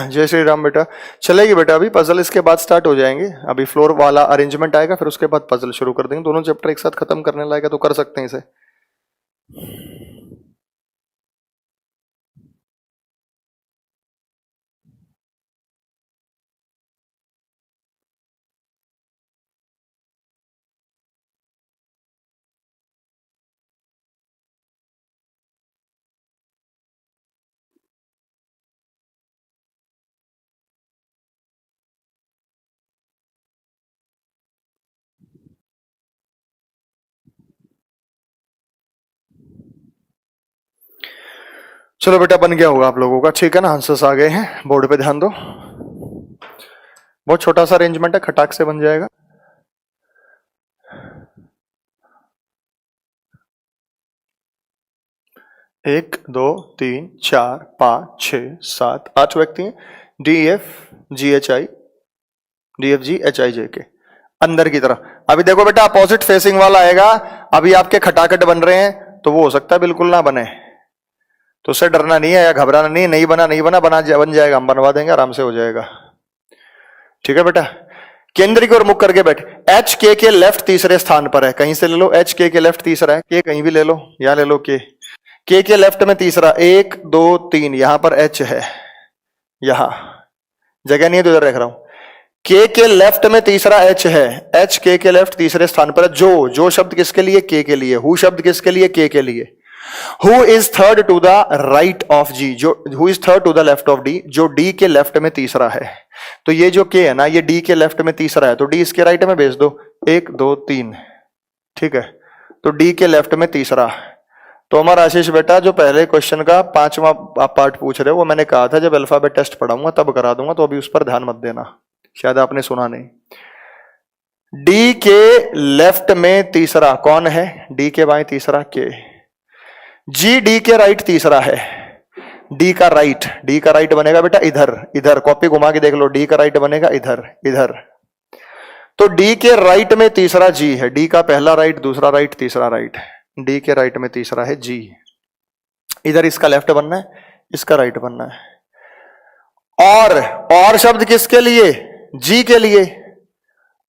जय श्री राम बेटा। चलेगी बेटा, अभी पजल इसके बाद स्टार्ट हो जाएंगे। अभी फ्लोर वाला अरेंजमेंट आएगा, फिर उसके बाद पजल शुरू कर देंगे। दोनों चैप्टर एक साथ खत्म करने लायक है तो कर सकते हैं इसे। चलो बेटा, बन गया होगा आप लोगों का, ठीक है ना? आंसर्स आ गए हैं, बोर्ड पे ध्यान दो। बहुत छोटा सा अरेंजमेंट है, खटाक से बन जाएगा। एक, दो, तीन, चार, 5, 6, 7, 8 व्यक्ति हैं। DFGHI के अंदर की तरफ। अभी देखो बेटा, अपोजिट फेसिंग वाला आएगा। अभी आपके खटाखट बन रहे हैं, तो वो हो सकता है बिल्कुल ना बने, तो उससे डरना नहीं है या घबराना नहीं, नहीं बना नहीं बना, बन जाएगा, हम बनवा देंगे, आराम से हो जाएगा। ठीक है बेटा। केंद्र की ओर मुख करके बैठ। एच के लेफ्ट तीसरे स्थान पर है, कहीं से ले लो। एच के लेफ्ट तीसरा है, के कहीं भी ले लो, यहां ले लो। के लेफ्ट में तीसरा, 1 2 3, यहां पर एच है, यहां जगह नहीं है तो इधर रख रहा हूं। के लेफ्ट में तीसरा एच है। एच के लेफ्ट तीसरे स्थान पर है। जो शब्द किसके लिए? के लिए। हु शब्द किसके लिए? के लिए। Who is third to the right of G, जो who is third to the left of D, जो डी के लेफ्ट में तीसरा है। तो ये जो के है ना, ये डी के लेफ्ट में तीसरा है, तो डी इसके राइट में भेज दो। 1 2 3, ठीक है। तो डी के लेफ्ट में तीसरा। तो हमारा आशीष बेटा, जो पहले क्वेश्चन का 5वां आप पार्ट पूछ रहे हो, वो मैंने कहा था जब अल्फाबेट टेस्ट पढ़ाऊंगा तब करा दूंगा, तो अभी उस पर ध्यान मत देना, शायद आपने सुना नहीं। डी के लेफ्ट में तीसरा कौन है? डी के बाएं तीसरा के। जी डी के राइट तीसरा है। डी का राइट बनेगा बेटा इधर, इधर कॉपी घुमा के देख लो, डी का राइट बनेगा इधर, इधर। तो डी के राइट में तीसरा जी है। डी का पहला राइट, दूसरा राइट, तीसरा राइट। डी के राइट में तीसरा है जी। इधर इसका लेफ्ट बनना है, इसका राइट बनना है। और शब्द किसके लिए? जी के लिए।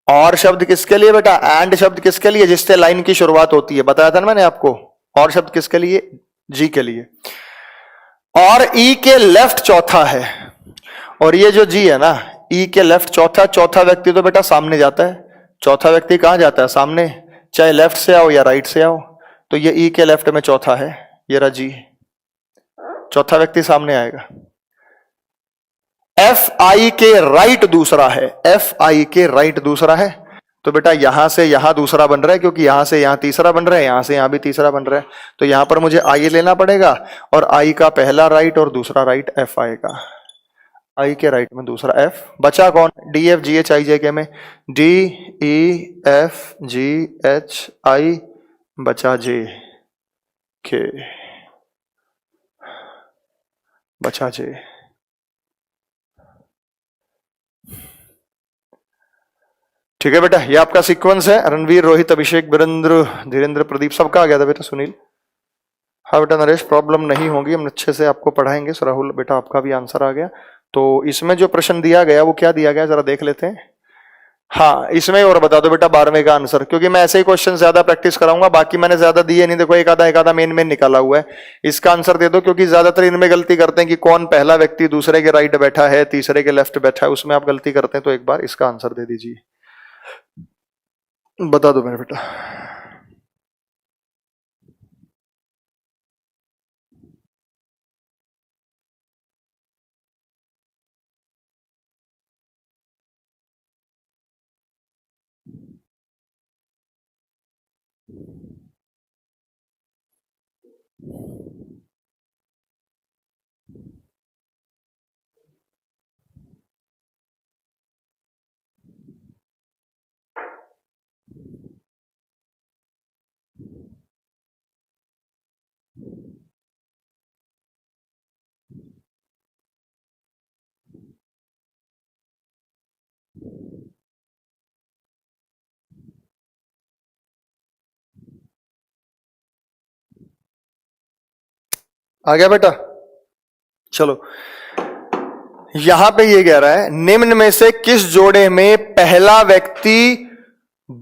और शब्द किसके लिए बेटा? एंड शब्द किसके लिए? जिससे लाइन की शुरुआत होती है, बताया था ना मैंने आपको। और शब्द किसके लिए? जी के लिए। और ई के लेफ्ट चौथा है, और ये जो जी है ना, ई के लेफ्ट चौथा व्यक्ति तो बेटा सामने जाता है। चौथा व्यक्ति कहां जाता है? सामने, चाहे लेफ्ट से आओ या राइट से आओ। तो ये ई के लेफ्ट में चौथा है, ये रहा जी, चौथा व्यक्ति सामने आएगा। एफ आई के राइट दूसरा है, एफ आई के राइट दूसरा है। तो बेटा यहां से यहां दूसरा बन रहा है, क्योंकि यहां से यहां तीसरा बन रहा है, यहां से यहां भी तीसरा बन रहा है। तो यहां पर मुझे आई लेना पड़ेगा, और आई का पहला राइट और दूसरा राइट एफ आएगा। आई के राइट में दूसरा एफ। बचा कौन? D F G H I J K में D E F G H I, बचा जे के, बचा जे। ठीक है बेटा, ये आपका सीक्वेंस है। रणवीर, रोहित, अभिषेक, वीरेंद्र, धीरेन्द्र, प्रदीप, सबका आ गया था बेटा। सुनील, हाँ बेटा। नरेश, प्रॉब्लम नहीं होगी, हम अच्छे से आपको पढ़ाएंगे। राहुल बेटा, आपका भी आंसर आ गया। तो इसमें जो प्रश्न दिया गया वो क्या दिया गया, जरा देख लेते हैं। हाँ, इसमें और बता दो बेटा 12वें का आंसर, क्योंकि मैं ऐसे ही क्वेश्चन ज्यादा प्रैक्टिस कराऊंगा, बाकी मैंने ज्यादा दिए नहीं। देखो, एक आधा मेन मेन निकाला हुआ है। इसका आंसर दे दो, क्योंकि ज्यादातर इनमें गलती करते हैं कि कौन पहला व्यक्ति दूसरे के राइट बैठा है, तीसरे के लेफ्ट बैठा है, उसमें आप गलती करते हैं। तो एक बार इसका आंसर दे दीजिए, बता दो मेरे बेटा। आ गया बेटा? चलो, यहां पे ये कह रहा है, निम्न में से किस जोड़े में पहला व्यक्ति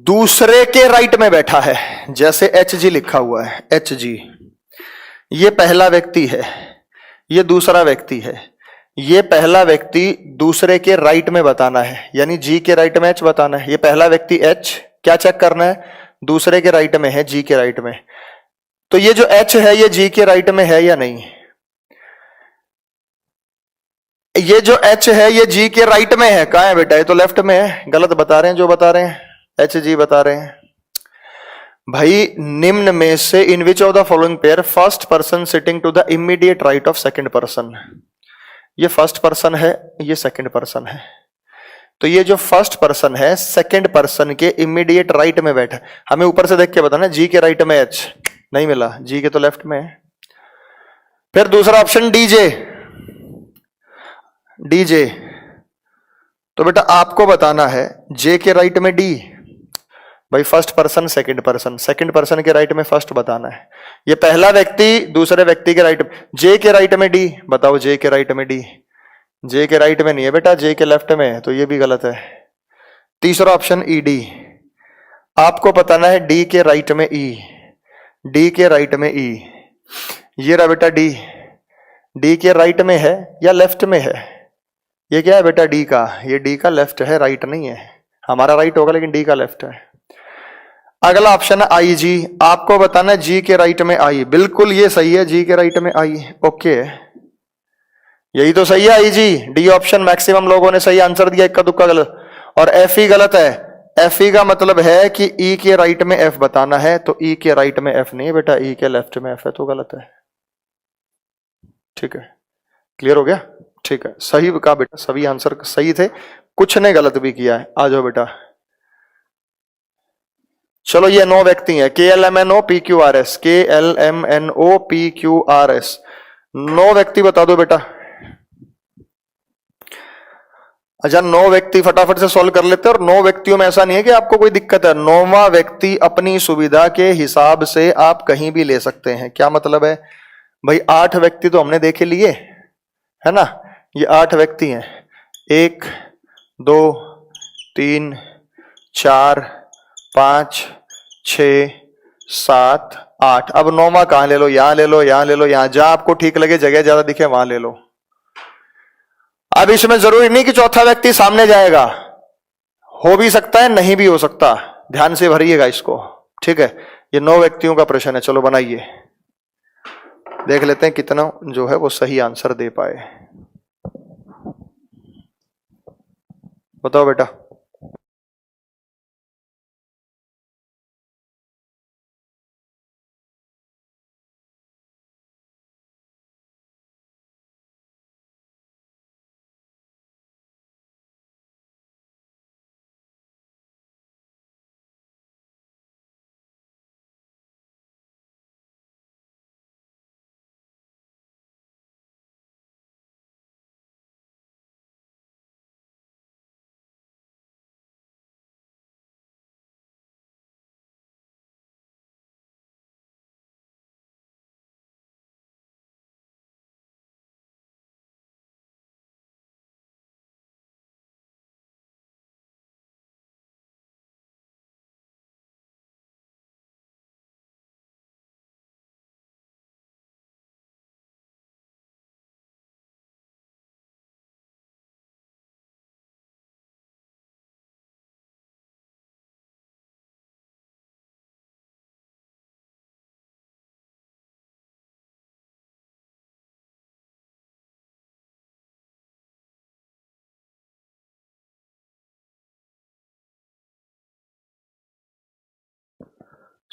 दूसरे के राइट में बैठा है? जैसे एच जी लिखा हुआ है, एच जी, ये पहला व्यक्ति है, ये दूसरा व्यक्ति है। ये पहला व्यक्ति दूसरे के राइट में बताना है, यानी जी के राइट में एच बताना है। ये पहला व्यक्ति एच, क्या चेक करना है? दूसरे के राइट में है, जी के राइट में। तो ये जो एच है, ये जी के राइट में है या नहीं? ये जो एच है, ये जी के राइट में है। कहां है बेटा? ये तो लेफ्ट में है। गलत बता रहे हैं जो बता रहे हैं, एच जी बता रहे हैं। भाई, निम्न में से in which of the following pair first person sitting to the immediate right of second person? ये फर्स्ट पर्सन है, ये सेकंड पर्सन है। तो ये जो फर्स्ट पर्सन है, सेकंड पर्सन के इमीडिएट राइट में बैठा। हमें ऊपर से देख के बताना, जी के राइट में एच नहीं मिला, जी के तो लेफ्ट में है। फिर दूसरा ऑप्शन डीजे, डीजे। तो बेटा आपको बताना है जे के राइट में डी। भाई, फर्स्ट पर्सन सेकंड पर्सन के राइट में फर्स्ट बताना है। ये पहला व्यक्ति दूसरे व्यक्ति के राइट में, जे के राइट में डी। बताओ, जे के राइट में डी? जे के राइट में नहीं है बेटा, जे के लेफ्ट में है, तो ये भी गलत है। तीसरा ऑप्शन ई डी, आपको बताना है डी के राइट में ई, डी के राइट में ई। ये रहा बेटा डी, डी के राइट में है या लेफ्ट में है? ये क्या है बेटा? डी का, ये डी का लेफ्ट है, राइट नहीं है। हमारा राइट होगा लेकिन डी का लेफ्ट है। अगला ऑप्शन है आई जी, आपको बताना है जी के राइट में आई। बिल्कुल ये सही है, जी के राइट में आई। ओके, यही तो सही है, आई जी। डी ऑप्शन मैक्सिमम लोगों ने सही आंसर दिया, इक्का दुक्का गलत। और एफ ई गलत है। एफ ई का मतलब है कि ई के राइट में एफ बताना है, तो ई के राइट में एफ नहीं है बेटा, ई के लेफ्ट में एफ है, तो गलत है। ठीक है, क्लियर हो गया? ठीक है, सही कहा बेटा, सभी आंसर सही थे, कुछ ने गलत भी किया है। आ जाओ बेटा। चलो, ये 9 व्यक्ति हैं, K L M N O P Q R S, K L M N O P Q R S. 9 व्यक्ति बता दो बेटा। अच्छा, 9 व्यक्ति फटाफट से सॉल्व कर लेते हैं। और 9 व्यक्तियों में ऐसा नहीं है कि आपको कोई दिक्कत है। 9वां व्यक्ति अपनी सुविधा के हिसाब से आप कहीं भी ले सकते हैं। क्या मतलब है भाई? 8 व्यक्ति तो हमने देखे लिए है ना, ये 8 व्यक्ति हैं। 1 2 3 4 5 6 7 8। अब 9वां कहां ले लो? यहां ले लो, यहां ले लो, यहां, जहां आपको ठीक लगे, जगह ज्यादा दिखे वहां ले लो। अब इसमें जरूरी नहीं कि चौथा व्यक्ति सामने जाएगा, हो भी सकता है, नहीं भी हो सकता। ध्यान से भरिएगा इसको, ठीक है? ये 9 व्यक्तियों का प्रश्न है। चलो बनाइए, देख लेते हैं कितना जो है वो सही आंसर दे पाए। बताओ बेटा।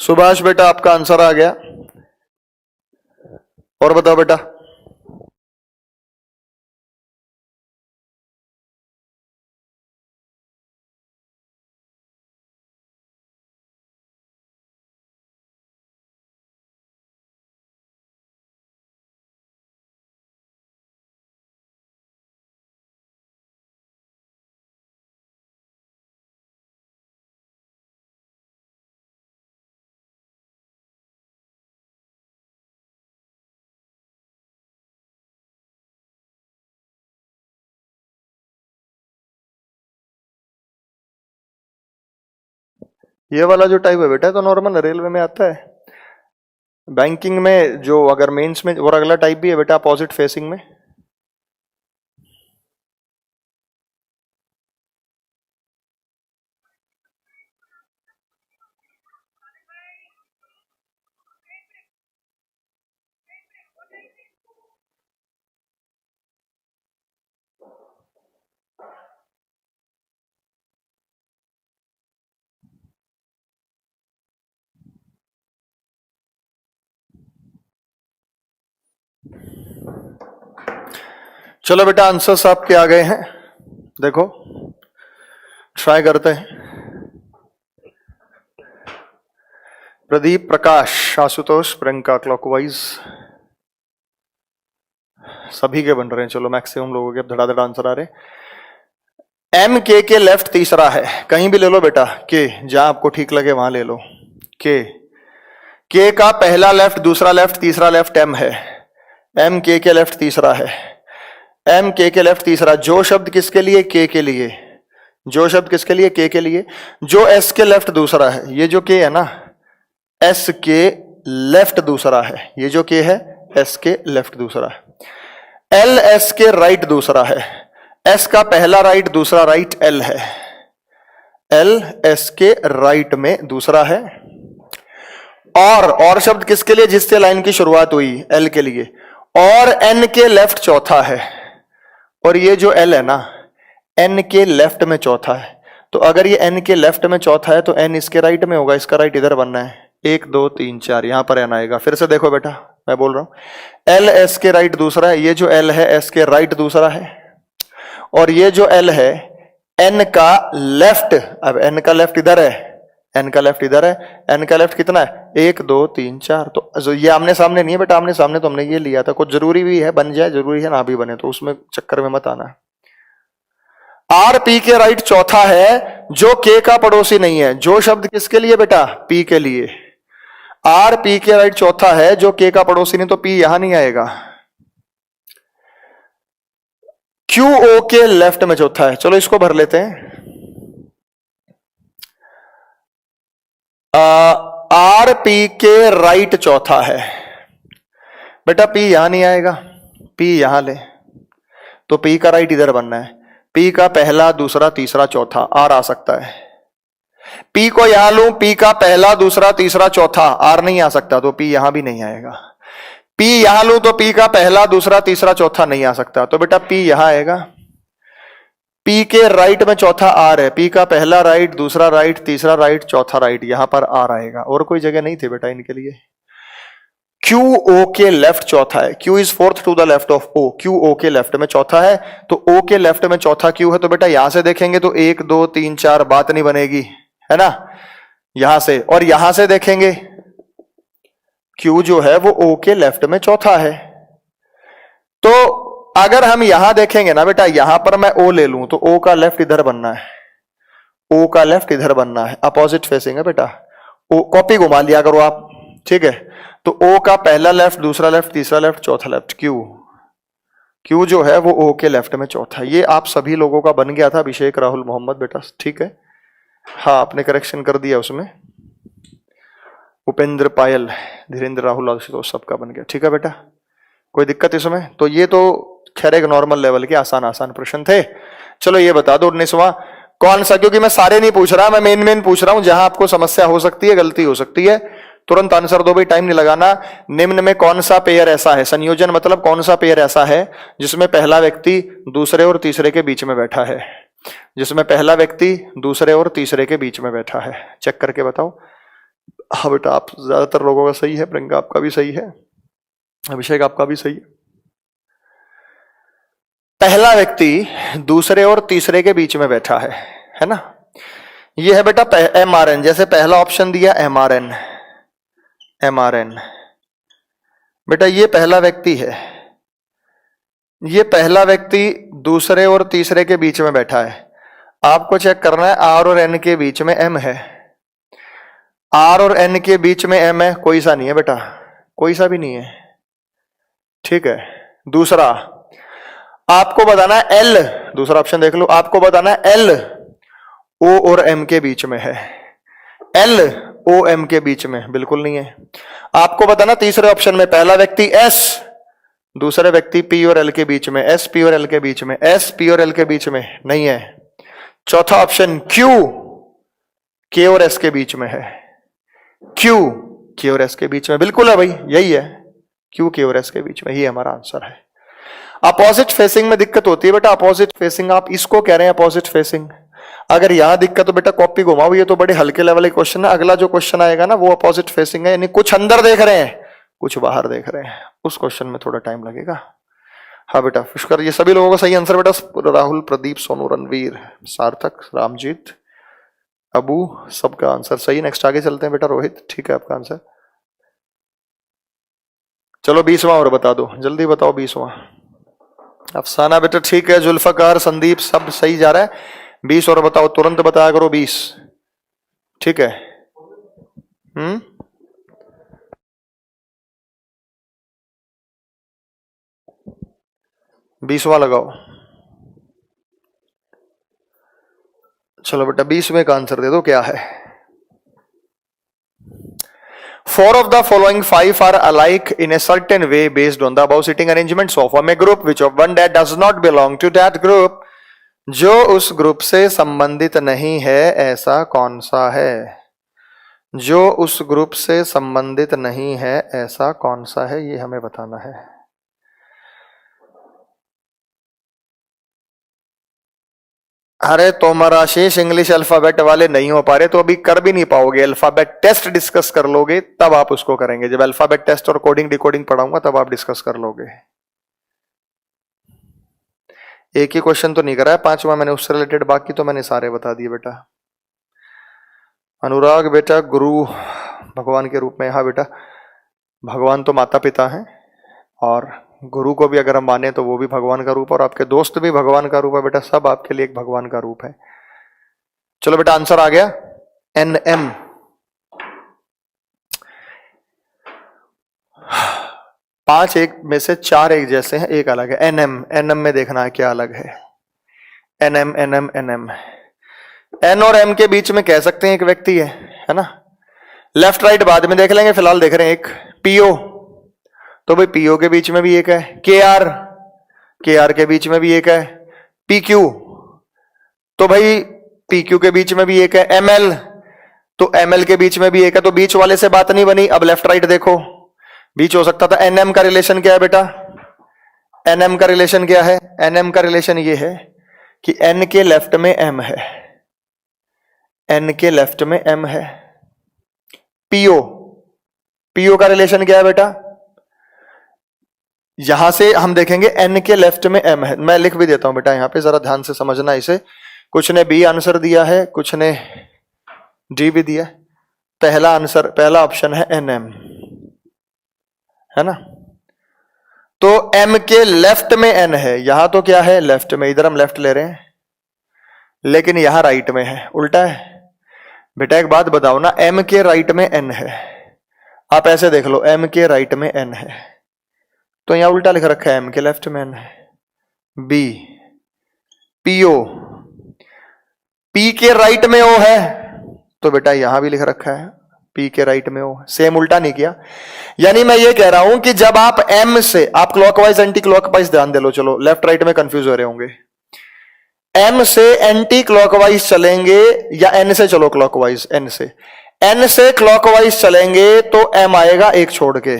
सुभाष बेटा आपका आंसर आ गया। और बताओ बेटा। ये वाला जो टाइप है बेटा तो नॉर्मल रेलवे में आता है। बैंकिंग में जो अगर मेंस में और अगला टाइप भी है बेटा अपोजिट फेसिंग में। चलो बेटा आंसर्स आपके आ गए हैं, देखो ट्राई करते हैं। प्रदीप, प्रकाश, आशुतोष, प्रियंका क्लॉकवाइज सभी के बन रहे हैं। चलो मैक्सिमम लोगों के अब धड़ाधड़ आंसर आ रहे हैं। एम के लेफ्ट तीसरा है, कहीं भी ले लो बेटा, के जहां आपको ठीक लगे वहां ले लो। के का पहला लेफ्ट, दूसरा लेफ्ट, तीसरा लेफ्ट एम है। एम के लेफ्ट तीसरा है। एम के लेफ्ट तीसरा। जो शब्द किसके लिए? के लिए। जो शब्द किसके लिए? के लिए। जो एस के लेफ्ट दूसरा है, ये जो के है ना, एस के लेफ्ट दूसरा है। ये जो के है एस के लेफ्ट दूसरा है। एल एस के राइट दूसरा है। एस का पहला राइट, दूसरा राइट एल है। एल एस के राइट में दूसरा है। और शब्द किसके लिए? जिससे लाइन की शुरुआत हुई, एल के लिए। और एन के लेफ्ट चौथा है। और ये जो एल है ना, एन के लेफ्ट में चौथा है। तो अगर ये एन के लेफ्ट में चौथा है तो एन इसके राइट में होगा। इसका राइट इधर बनना है। 1 2 3 4 यहां पर एन आएगा। फिर से देखो बेटा, मैं बोल रहा हूं एल एस के राइट दूसरा है। ये जो एल है एस के राइट दूसरा है। और ये जो एल है एन का लेफ्ट, अब एन का लेफ्ट इधर है, एन का लेफ्ट इधर है। एन का लेफ्ट कितना है? 1 2 3 4। तो ये आमने सामने नहीं है बेटा, आमने सामने तो हमने ये लिया था। कुछ जरूरी भी है बन जाए, जरूरी है ना भी बने, तो उसमें चक्कर में मत आना। आर पी के राइट चौथा है, जो के का पड़ोसी नहीं है। जो शब्द किसके लिए बेटा? पी के लिए। आर पी के राइट चौथा है, जो के का पड़ोसी नहीं, तो पी यहां नहीं आएगा। क्यू ओ के लेफ्ट में चौथा है। चलो इसको भर लेते हैं। आर पी के राइट चौथा है बेटा। पी यहां नहीं आएगा, पी यहां ले, तो पी का राइट इधर बनना है। पी का पहला, दूसरा, तीसरा, चौथा, आर आ सकता है। पी को यहां लूं, पी का पहला, दूसरा, तीसरा, चौथा, आर नहीं आ सकता, तो पी यहां भी नहीं आएगा। पी यहां लूं तो पी का पहला, दूसरा, तीसरा, चौथा नहीं आ सकता, तो बेटा पी यहां आएगा। पी के राइट में चौथा आर है। पी का पहला राइट, दूसरा राइट, तीसरा राइट, चौथा राइट, यहां पर आर आएगा। और कोई जगह नहीं थी बेटा इनके लिए। क्यू ओ के लेफ्ट चौथा है। Q is fourth to the left of O. Q O के लेफ्ट में चौथा है, तो ओ के लेफ्ट में चौथा क्यू है। तो बेटा यहां से देखेंगे तो 1 2 3 4 बात नहीं बनेगी, है ना। यहां से, और यहां से देखेंगे क्यू जो है वो ओ के लेफ्ट में चौथा है। तो अगर हम यहां देखेंगे ना बेटा, यहां पर मैं ओ ले लूं तो ओ का लेफ्ट इधर बनना है। ओ का लेफ्ट इधर बनना है, अपोजिट फेसिंग है बेटा। ओ कॉपी घुमा लिया करो आप, ठीक है। तो ओ का पहला लेफ्ट, दूसरा लेफ्ट, तीसरा लेफ्ट, चौथा लेफ्ट। क्यू जो है वो ओ के लेफ्ट में चौथा। ये आप सभी लोगों का बन गया था, अभिषेक, राहुल, मोहम्मद बेटा, ठीक है। हाँ आपने करेक्शन कर दिया उसमें। उपेंद्र, पायल, धीरेन्द्र, राहुल, आशुतोष, सबका बन गया, ठीक है बेटा। कोई दिक्कत इसमें? तो ये तो खैर एक नॉर्मल लेवल के आसान प्रश्न थे। चलो ये बता दो 19वां कौन सा, क्योंकि मैं सारे नहीं पूछ रहा, मैं मेन पूछ रहा हूं जहां आपको समस्या हो सकती है, गलती हो सकती है। तुरंत आंसर दो भाई, टाइम नहीं लगाना। निम्न में कौन सा पेयर ऐसा है? संयोजन मतलब कौन सा पेयर ऐसा है जिसमें पहला व्यक्ति दूसरे और तीसरे के बीच में बैठा है? जिसमें पहला व्यक्ति दूसरे और तीसरे के बीच में बैठा है, चेक करके बताओ। हाँ बेटा, आप ज्यादातर लोगों का सही है, प्रियंका आपका भी सही है, अभिषेक आपका भी सही है। पहला व्यक्ति दूसरे और तीसरे के बीच में बैठा है ना। ये है बेटा MRN, जैसे पहला ऑप्शन दिया MRN, MRN बेटा ये पहला व्यक्ति है, ये पहला व्यक्ति दूसरे और तीसरे के बीच में बैठा है। आपको चेक करना है R और N के बीच में M है, R और N के बीच में M है, कोई सा नहीं है बेटा, कोई सा भी नहीं है, ठीक है। दूसरा आपको बताना है L, दूसरा ऑप्शन देख लो, आपको बताना है L O और M के बीच में है, L O M के बीच में बिल्कुल नहीं है। आपको बताना तीसरे ऑप्शन में पहला व्यक्ति S, दूसरे व्यक्ति P और L के बीच में, S P और L के बीच में, S P और L के बीच में नहीं है। चौथा ऑप्शन Q K और S के बीच में है, Q K और S के बीच में बिल्कुल है भाई, यही है, Q K और S के बीच में, ये हमारा आंसर है। अपोजिट फेसिंग में दिक्कत होती है बेटा, अपोजिट फेसिंग आप इसको कह रहे हैं अपोजिट फेसिंग, अगर यहां दिक्कत तो बेटा कॉपी घुमाओ, ये तो बड़े हल्के लेवल के क्वेश्चन है। अगला जो क्वेश्चन आएगा ना वो अपोजिट फेसिंग है, यानी कुछ अंदर देख रहे हैं कुछ बाहर देख रहे हैं, उस क्वेश्चन में थोड़ा टाइम लगेगा। हाँ बेटा पुष्कर, ये सभी लोगों का सही आंसर बेटा, राहुल, प्रदीप, सोनू, रणवीर, सार्थक, रामजीत, अबू, सबका आंसर सही। नेक्स्ट आगे चलते हैं बेटा, रोहित, ठीक है आपका आंसर। चलो 20वां और बता दो, जल्दी बताओ 20वां। अफसाना बेटा ठीक है, जुल्फकार, संदीप सब सही जा रहा है। 20 और बताओ, तुरंत बताया करो 20, ठीक है। 20वां लगाओ। चलो बेटा 20वें का आंसर दे दो, क्या है। 4 of the following 5 are alike in a certain way based on the above seating arrangement. So form a group which of one that does not belong to that group. जो उस ग्रुप से संबंधित नहीं है ऐसा कौन सा है, जो उस ग्रुप से संबंधित नहीं है ऐसा कौन सा है, ये हमें बताना है। अरे तोमर आशीष, इंग्लिश अल्फाबेट वाले नहीं हो पा रहे तो अभी कर भी नहीं पाओगे, अल्फाबेट टेस्ट डिस्कस कर लोगे तब आप उसको करेंगे। जब अल्फाबेट टेस्ट और कोडिंग डिकोडिंग पढ़ाऊंगा तब आप डिस्कस कर लोगे। एक ही क्वेश्चन तो नहीं करा है, 5वां मैंने उससे रिलेटेड, बाकी तो मैंने सारे बता दिए बेटा। अनुराग बेटा, गुरु भगवान के रूप में, हाँ बेटा भगवान तो माता पिता हैं और गुरु को भी अगर हम माने तो वो भी भगवान का रूप है, और आपके दोस्त भी भगवान का रूप है बेटा, सब आपके लिए एक भगवान का रूप है। चलो बेटा आंसर आ गया NM। 5 एक में से 4 एक जैसे हैं, एक अलग है। NM में देखना है क्या अलग है। NM N और M के बीच में कह सकते हैं एक व्यक्ति है ना। लेफ्ट राइट बाद में देख लेंगे, फिलहाल देख रहे हैं एक PO, तो भाई PO के बीच में भी एक है। KR के बीच में भी एक है। PQ, तो भाई PQ के बीच में भी एक है। ML, तो ML के बीच में भी एक है, तो बीच वाले से बात नहीं बनी। अब लेफ्ट राइट देखो, बीच हो सकता था। NM का रिलेशन क्या है बेटा, NM का रिलेशन क्या है, NM का रिलेशन ये है कि N के लेफ्ट में M है, N के लेफ्ट में M है। PO का रिलेशन क्या है बेटा, यहां से हम देखेंगे N के लेफ्ट में M है। मैं लिख भी देता हूं बेटा, यहां पे जरा ध्यान से समझना इसे। कुछ ने B आंसर दिया है, कुछ ने D भी दिया। पहला ऑप्शन है NM, है ना। तो M के लेफ्ट में N है, यहां तो क्या है लेफ्ट में, इधर हम लेफ्ट ले रहे हैं, लेकिन यहां राइट में है, उल्टा है बेटा। एक बात बताओ ना, M के राइट में N है, आप ऐसे देख लो, M के राइट में N है, तो यहां उल्टा लिख रखा है, M के लेफ्ट में N है। B, PO, P के राइट में O है, तो बेटा यहां भी लिख रखा है P के राइट में O, सेम उल्टा नहीं किया। यानी मैं ये कह रहा हूं कि जब आप M से, आप क्लॉकवाइज एंटी क्लॉकवाइज ध्यान दे लो, चलो लेफ्ट राइट में कंफ्यूज हो रहे होंगे। M से एंटी क्लॉकवाइज चलेंगे या N से चलो क्लॉकवाइज, N से क्लॉकवाइज चलेंगे तो M आएगा एक छोड़ के,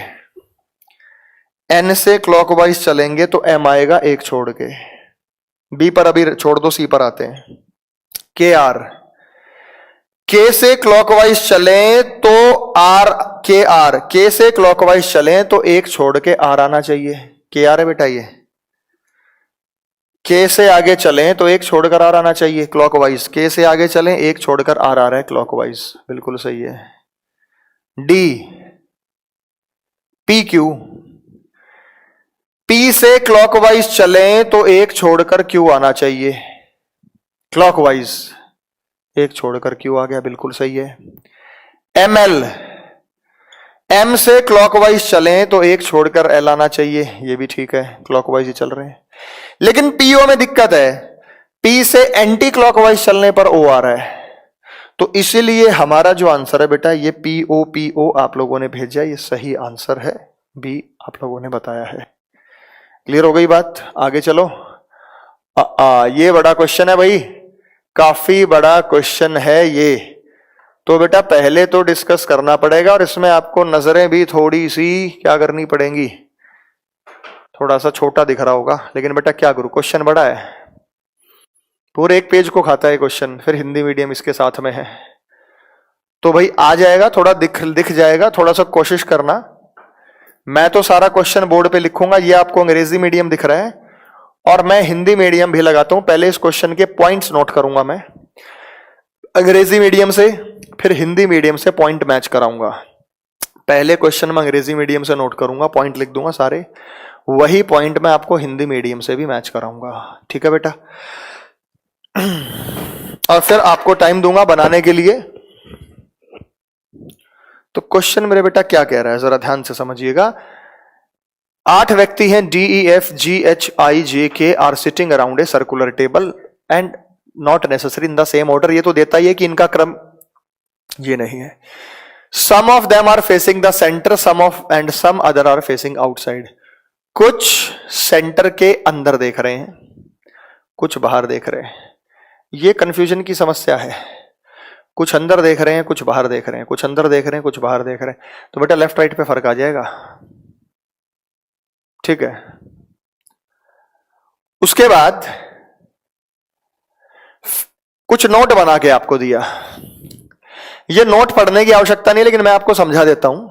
N से क्लॉकवाइज चलेंगे तो M आएगा एक छोड़ के। B पर अभी छोड़ दो, C पर आते हैं। के से क्लॉकवाइज चलें तो के से क्लॉकवाइज चलें तो एक छोड़ के आर आना चाहिए। के आर है बेटा ये। के से आगे चलें तो एक छोड़कर आर आना चाहिए क्लॉकवाइज। के से आगे चलें एक छोड़कर आर आ रहा है क्लॉकवाइज, बिल्कुल सही है। D P Q. पी से क्लॉकवाइज चलें तो एक छोड़कर क्यू आना चाहिए क्लॉकवाइज, एक छोड़कर क्यू आ गया, बिल्कुल सही है। M L. एम से क्लॉकवाइज चलें तो एक छोड़कर एल आना चाहिए, ये भी ठीक है, क्लॉकवाइज ही चल रहे हैं। लेकिन पीओ में दिक्कत है, पी से एंटी क्लॉकवाइज चलने पर ओ आ रहा है, तो इसीलिए हमारा जो आंसर है बेटा ये पीओ आप लोगों ने भेजा, ये सही आंसर है, बी आप लोगों ने बताया है। क्लियर हो गई बात? आगे चलो। ये बड़ा क्वेश्चन है भाई, काफी बड़ा क्वेश्चन है ये, तो बेटा पहले तो डिस्कस करना पड़ेगा और इसमें आपको नजरें भी थोड़ी सी क्या करनी पड़ेंगी, थोड़ा सा छोटा दिख रहा होगा, लेकिन बेटा क्या करूं, क्वेश्चन बड़ा है, पूरे एक पेज को खाता है क्वेश्चन, फिर हिंदी मीडियम इसके साथ में है, तो भाई आ जाएगा, थोड़ा दिख जाएगा, थोड़ा सा कोशिश करना। मैं तो सारा क्वेश्चन बोर्ड पे लिखूंगा, ये आपको अंग्रेजी मीडियम दिख रहा है और मैं हिंदी मीडियम भी लगाता हूं, पहले इस क्वेश्चन के पॉइंट्स नोट करूंगा मैं अंग्रेजी मीडियम से, फिर हिंदी मीडियम से पॉइंट मैच कराऊंगा। पहले क्वेश्चन में अंग्रेजी मीडियम से नोट करूंगा, पॉइंट लिख दूंगा सारे, वही पॉइंट मैं आपको हिंदी मीडियम से भी मैच कराऊंगा, ठीक है बेटा। और फिर आपको टाइम दूंगा बनाने के लिए। तो क्वेश्चन मेरे बेटा क्या कह रहा है, जरा ध्यान से समझिएगा। 8 व्यक्ति हैं, DEFGHIJK are sitting around a circular table and not necessary in the same order, ये तो देता ही है कि इनका क्रम ये नहीं है। Some of them are facing the centre, some other are facing outside. कुछ सेंटर के अंदर देख रहे हैं, कुछ बाहर देख रहे हैं, ये कंफ्यूजन की समस्या है। कुछ अंदर देख रहे हैं, कुछ बाहर देख रहे हैं, कुछ अंदर देख रहे हैं, कुछ बाहर देख रहे हैं, तो बेटा लेफ्ट राइट पे फर्क आ जाएगा, ठीक है। उसके बाद कुछ नोट बना के आपको दिया, ये नोट पढ़ने की आवश्यकता नहीं, लेकिन मैं आपको समझा देता हूं।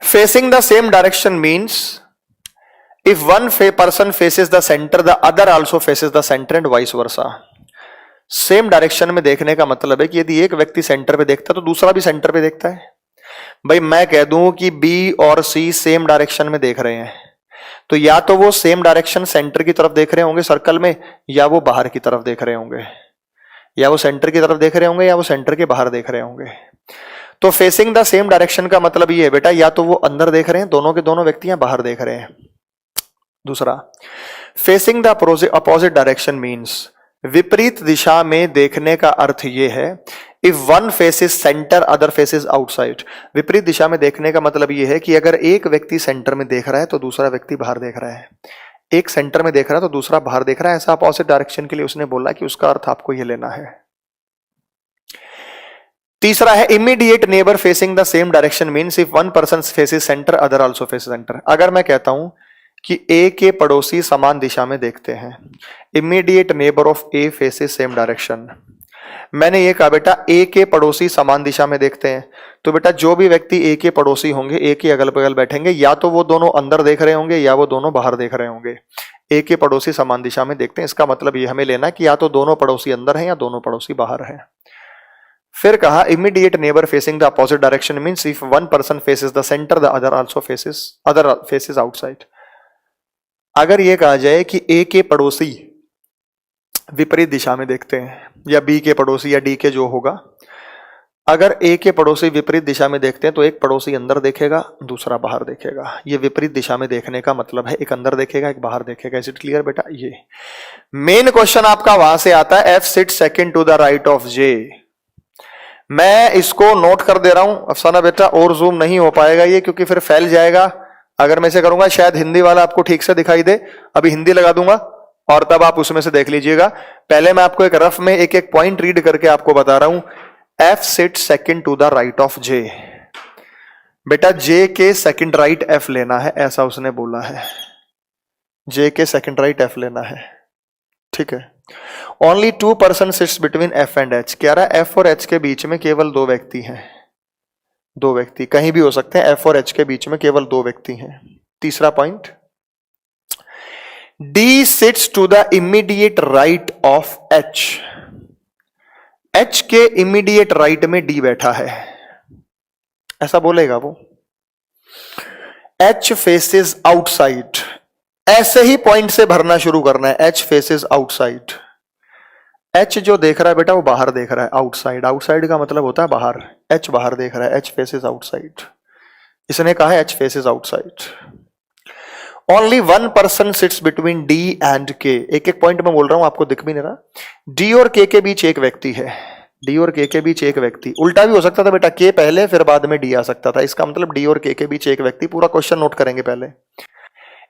Facing the same direction means if one person faces the centre the other also faces the centre and vice versa. Same direction में देखने का मतलब है कि यदि एक व्यक्ति सेंटर पे देखता है तो दूसरा भी सेंटर पे देखता है। भाई मैं कह दूं कि बी और सी सेम डायरेक्शन में देख रहे हैं, तो या तो वो सेम डायरेक्शन सेंटर की तरफ देख रहे होंगे सर्कल में, या वो बाहर की तरफ देख रहे होंगे, या वो सेंटर की तरफ देख रहे होंगे, या वो सेंटर के बाहर देख रहे होंगे। तो फेसिंग द सेम डायरेक्शन का मतलब ये है बेटा, या तो वो अंदर देख रहे हैं, दोनों के दोनों व्यक्ति बाहर देख रहे हैं। दूसरा, facing the opposite direction means विपरीत दिशा में देखने का अर्थ यह है, if one faces centre other faces outside. विपरीत दिशा में देखने का मतलब यह है कि अगर एक व्यक्ति सेंटर में देख रहा है तो दूसरा व्यक्ति बाहर देख रहा है, एक सेंटर में देख रहा है तो दूसरा बाहर देख रहा है, ऐसा अपोजिट डायरेक्शन के लिए उसने बोला कि उसका अर्थ आपको यह लेना है। तीसरा है immediate neighbour facing the same direction means if one person faces centre other also faces centre. अगर मैं कहता हूं कि ए के पड़ोसी समान दिशा में देखते हैं, immediate neighbour of A faces same direction, मैंने ये कहा बेटा ए के पड़ोसी समान दिशा में देखते हैं, तो बेटा जो भी व्यक्ति ए के पड़ोसी होंगे ए के अगल बगल बैठेंगे, या तो वो दोनों अंदर देख रहे होंगे या वो दोनों बाहर देख रहे होंगे। ए के पड़ोसी समान दिशा में देखते हैं, इसका मतलब ये हमें लेना कि या तो दोनों पड़ोसी अंदर हैं या दोनों पड़ोसी बाहर हैं। फिर कहा immediate neighbour facing the opposite direction means if one person faces the centre the other also faces outside. अगर ये कहा जाए कि ए के पड़ोसी विपरीत दिशा में देखते हैं, या बी के पड़ोसी या डी के जो होगा, अगर ए के पड़ोसी विपरीत दिशा में देखते हैं तो एक पड़ोसी अंदर देखेगा, दूसरा बाहर देखेगा। ये विपरीत दिशा में देखने का मतलब है एक अंदर देखेगा एक बाहर देखेगा। इज इट क्लियर बेटा? ये मेन क्वेश्चन आपका वहां से आता है, F sit second to the right of J. मैं इसको नोट कर दे रहा हूं अफसाना बेटा, और जूम नहीं हो पाएगा ये, क्योंकि फिर फैल जाएगा। अगर मैं इसे करूंगा शायद हिंदी वाला आपको ठीक से दिखाई दे, अभी हिंदी लगा दूंगा और तब आप उसमें से देख लीजिएगा। पहले मैं आपको एक रफ में एक एक पॉइंट रीड करके आपको बता रहा हूं। F sit second to the right of J. बेटा जे के सेकंड राइट एफ लेना है, ऐसा उसने बोला है, जे के सेकंड राइट एफ लेना है, ठीक है। Only 2 person sits between F and H. कह रहा है एफ और एच के बीच में केवल 2 व्यक्ति हैं, 2 व्यक्ति कहीं भी हो सकते हैं, एफ और एच के बीच में केवल 2 व्यक्ति हैं। तीसरा point, D sits to the immediate right of H. H के इमीडिएट राइट में डी बैठा है, ऐसा बोलेगा वो। एच फेसेस आउटसाइड, ऐसे ही पॉइंट से भरना शुरू करना है। एच फेसेस आउटसाइड, एच जो देख रहा है बेटा वो बाहर देख रहा है, आउटसाइड। आउटसाइड का मतलब होता है बाहर, एच बाहर देख रहा है, एच फेसेस आउटसाइड। इसने कहा है H faces outside. Only 1 person sits between D and के। एक एक पॉइंट में बोल रहा हूं, आपको दिख भी नहीं रहा। डी और के बीच एक व्यक्ति है, डी और के बीच एक व्यक्ति। उल्टा भी हो सकता था बेटा, के पहले फिर बाद में डी आ सकता था। इसका मतलब डी और के बीच एक व्यक्ति। पूरा क्वेश्चन नोट करेंगे पहले।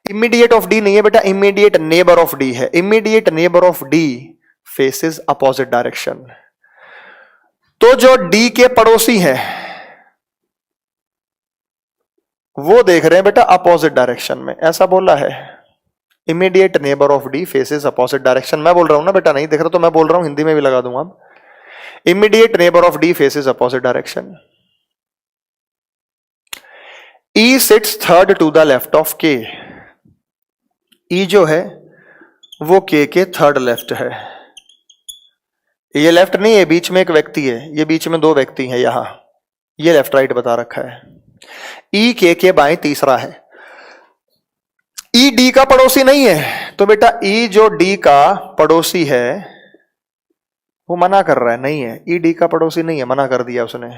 इमीडिएट ऑफ डी नहीं है बेटा, इमीडिएट नेबर ऑफ डी है। Immediate neighbour of D faces opposite direction. तो जो डी के पड़ोसी हैं वो देख रहे हैं बेटा अपोजिट डायरेक्शन में, ऐसा बोला है। Immediate neighbour of D faces opposite direction. मैं बोल रहा हूं ना बेटा, नहीं देख रहा तो मैं बोल रहा हूं, हिंदी में भी लगा दूंगा अब। Immediate neighbour of D faces opposite direction. E sits third to the left of K. E जो है वो के थर्ड लेफ्ट है। ये लेफ्ट नहीं है, बीच में एक व्यक्ति है, ये बीच में 2 व्यक्ति हैं यहां, ये लेफ्ट राइट बता रखा है। ई के बाएं तीसरा है। ई डी का पड़ोसी नहीं है, तो बेटा ई जो डी का पड़ोसी है वो मना कर रहा है, नहीं है। ई डी का पड़ोसी नहीं है, मना कर दिया उसने।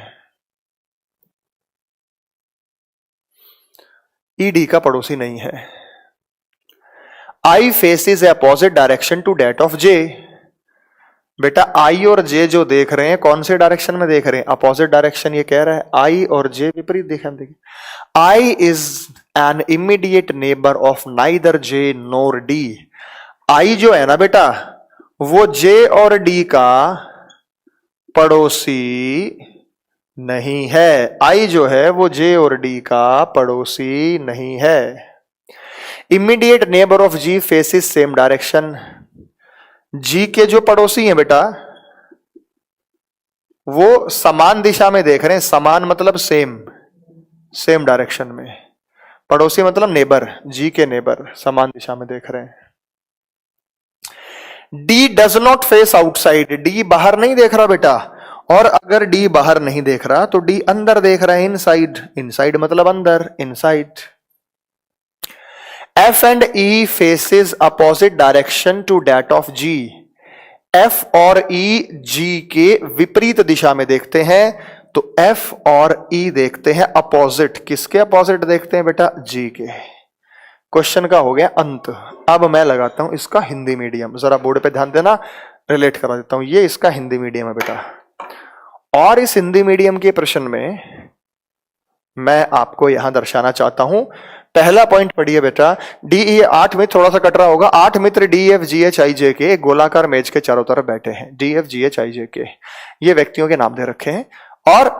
ई डी का पड़ोसी नहीं है। I faces a opposite direction to that of J. बेटा आई और जे जो देख रहे हैं कौन से डायरेक्शन में देख रहे हैं, अपोजिट डायरेक्शन। ये कह रहा है आई और जे विपरीत देखा। देखिए I is an immediate neighbour of neither J nor D. I जो है ना बेटा वो जे और डी का पड़ोसी नहीं है। आई जो है वो जे और डी का पड़ोसी नहीं है। Immediate neighbour of G faces same direction. G के जो पड़ोसी हैं बेटा वो समान दिशा में देख रहे हैं। समान मतलब सेम, सेम डायरेक्शन में। पड़ोसी मतलब नेबर, जी के नेबर समान दिशा में देख रहे हैं। D does not face outside. D बाहर नहीं देख रहा बेटा, और अगर डी बाहर नहीं देख रहा तो डी अंदर देख रहा है, इनसाइड। इनसाइड मतलब अंदर, inside. F and E faces opposite direction to that of G. F और ई जी के विपरीत दिशा में देखते हैं, तो एफ और ई देखते हैं अपोजिट। किसके अपोजिट देखते हैं बेटा, जी के। क्वेश्चन का हो गया अंत। अब मैं लगाता हूं इसका हिंदी मीडियम, जरा बोर्ड पे ध्यान देना, रिलेट करा देता हूं। ये इसका हिंदी मीडियम है बेटा, और इस हिंदी मीडियम के प्रश्न में मैं आपको यहां दर्शाना चाहता हूं। पहला पॉइंट पढ़िए बेटा, डी ई 8 में थोड़ा सा कट रहा होगा। 8 मित्र D F G H I J K एक गोलाकार मेज के चारों तरफ बैठे हैं। D F G H I J K ये व्यक्तियों के नाम दे रखे हैं, और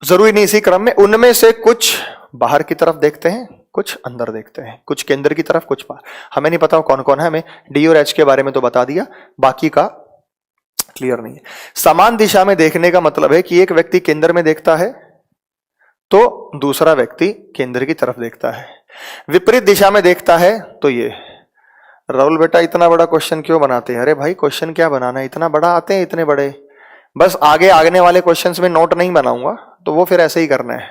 जरूरी नहीं इसी क्रम में। उनमें से कुछ बाहर की तरफ देखते हैं, कुछ अंदर देखते हैं, कुछ केंद्र की तरफ, कुछ बाहर। हमें नहीं पता कौन कौन है, हमें डी और एच के बारे में तो बता दिया, बाकी का क्लियर नहीं है। समान दिशा में देखने का मतलब है कि एक व्यक्ति केंद्र में देखता है तो दूसरा व्यक्ति केंद्र की तरफ देखता है। विपरीत दिशा में देखता है तो ये। राहुल बेटा इतना बड़ा क्वेश्चन क्यों बनाते हैं? अरे भाई क्वेश्चन क्या बनाना है, इतना बड़ा आते हैं इतने बड़े, बस आगे आने वाले क्वेश्चंस में नोट नहीं बनाऊंगा, तो वो फिर ऐसे ही करना है।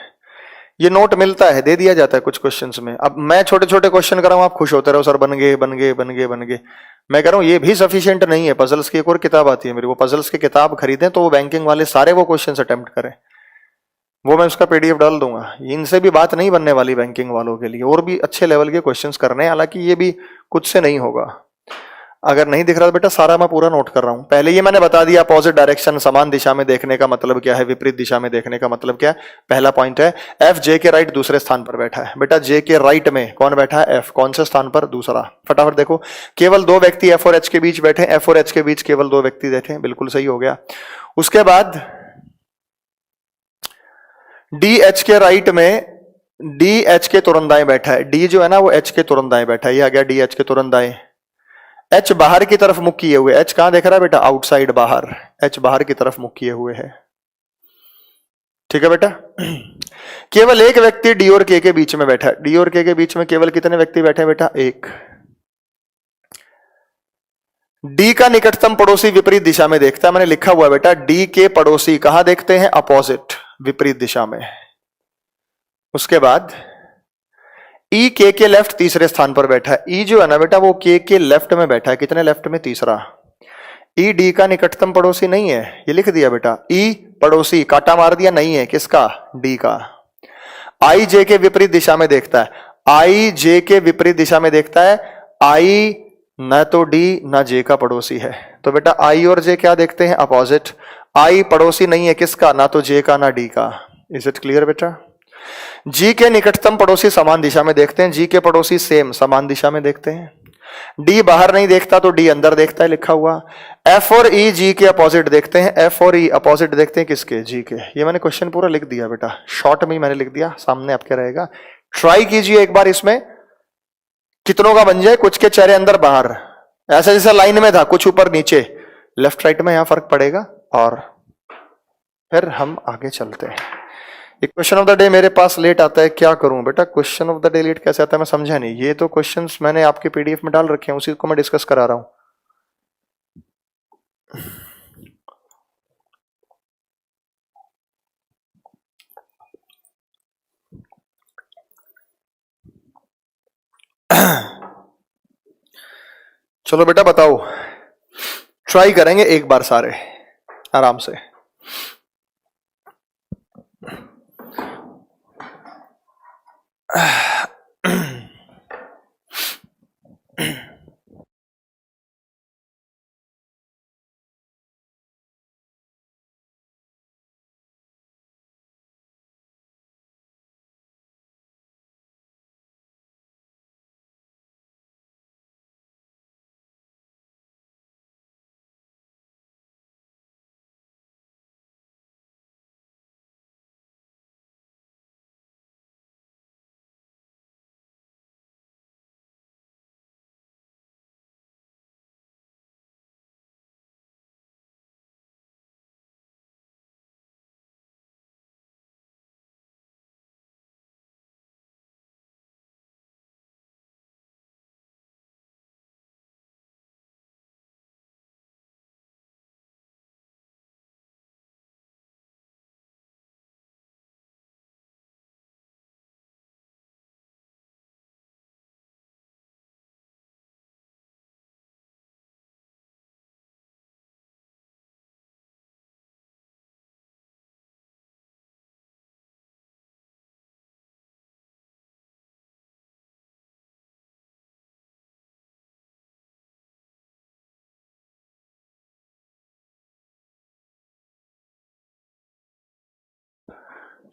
ये नोट मिलता है, दे दिया जाता है कुछ क्वेश्चंस में। अब मैं छोटे छोटे क्वेश्चन कर रहा हूं, आप खुश होते रहो, सर बन गए बन गए बन गए बन गए। मैं कह रहा हूं ये भी सफिशिएंट नहीं है। पजल्स की एक और किताब आती है मेरी, वो पजल्स की किताब खरीदें तो वो बैंकिंग वाले सारे वो क्वेश्चन अटेम्प्ट करें, वो मैं उसका पीडीएफ डाल दूंगा। इनसे भी बात नहीं बनने वाली बैंकिंग वालों के लिए, और भी अच्छे लेवल के क्वेश्चंस करने हैं, हालांकि ये भी कुछ से नहीं होगा। अगर नहीं दिख रहा तो बेटा सारा मैं पूरा नोट कर रहा हूं। पहले ये मैंने बता दिया, अपोजिट डायरेक्शन, समान दिशा में देखने का मतलब क्या है, विपरीत दिशा में देखने का मतलब क्या है। पहला पॉइंट है एफ जे के राइट दूसरे स्थान पर बैठा है। बेटा जे के राइट में कौन बैठा है, एफ। कौन से स्थान पर, दूसरा। फटाफट देखो, केवल 2 व्यक्ति एफ और एच के बीच बैठे, एफ और एच के बीच केवल 2 व्यक्ति बैठे, बिल्कुल सही हो गया। उसके बाद डी एच के राइट में डी एच के तुरंत दाएं बैठा है। डी जो है ना वो एच के तुरंत दाएं बैठा है, ये आ गया डी एच के तुरंत दाएं। एच बाहर की तरफ मुख किए हुए, एच कहां देख रहा है बेटा, आउटसाइड बाहर, एच बाहर की तरफ मुख किए हुए है। ठीक है बेटा। केवल एक व्यक्ति डी और के बीच में बैठा है, डी और के बीच में केवल कितने व्यक्ति बैठे हैं बेटा, एक। डी का निकटतम पड़ोसी विपरीत दिशा में देखता है, मैंने लिखा हुआ है बेटा, डी के पड़ोसी कहां देखते हैं, अपोजिट, विपरीत दिशा में। उसके बाद ई के लेफ्ट तीसरे स्थान पर बैठा है, ई जो है ना बेटा वो के लेफ्ट में बैठा है, कितने लेफ्ट में, तीसरा। ई डी का निकटतम पड़ोसी नहीं है, ये लिख दिया बेटा, ई पड़ोसी काटा मार दिया, नहीं है, किसका, डी का। आई जे के विपरीत दिशा में देखता है, आई जे के विपरीत दिशा में देखता है, आई न तो डी न जे का पड़ोसी है, तो बेटा आई और जे क्या देखते हैं, अपोजिट। आई पड़ोसी नहीं है किसका, ना तो जे का ना डी का। इज इट क्लियर बेटा। जी के निकटतम पड़ोसी समान दिशा में देखते हैं, जी के पड़ोसी सेम समान दिशा में देखते हैं। डी बाहर नहीं देखता तो डी अंदर देखता है, लिखा हुआ। एफ और ई जी के अपोजिट देखते हैं, एफ और ई अपोजिट देखते हैं किसके, जी के। ये मैंने क्वेश्चन पूरा लिख दिया बेटा, शॉर्ट में ही मैंने लिख दिया, सामने आपके रहेगा। ट्राई कीजिए एक बार, इसमें कितनों का बन जाए, कुछ के चेहरे अंदर बाहर, ऐसा जैसा लाइन में था, कुछ ऊपर नीचे, लेफ्ट राइट में यहां फर्क पड़ेगा। और फिर हम आगे चलते हैं। एक क्वेश्चन ऑफ द डे मेरे पास लेट आता है, क्या करूं बेटा, question of the day late कैसे आता है मैं समझा नहीं। ये तो क्वेश्चंस मैंने आपके पीडीएफ में डाल रखे हैं, उसी को मैं डिस्कस करा रहा हूं। चलो बेटा बताओ, ट्राई करेंगे एक बार सारे आराम से।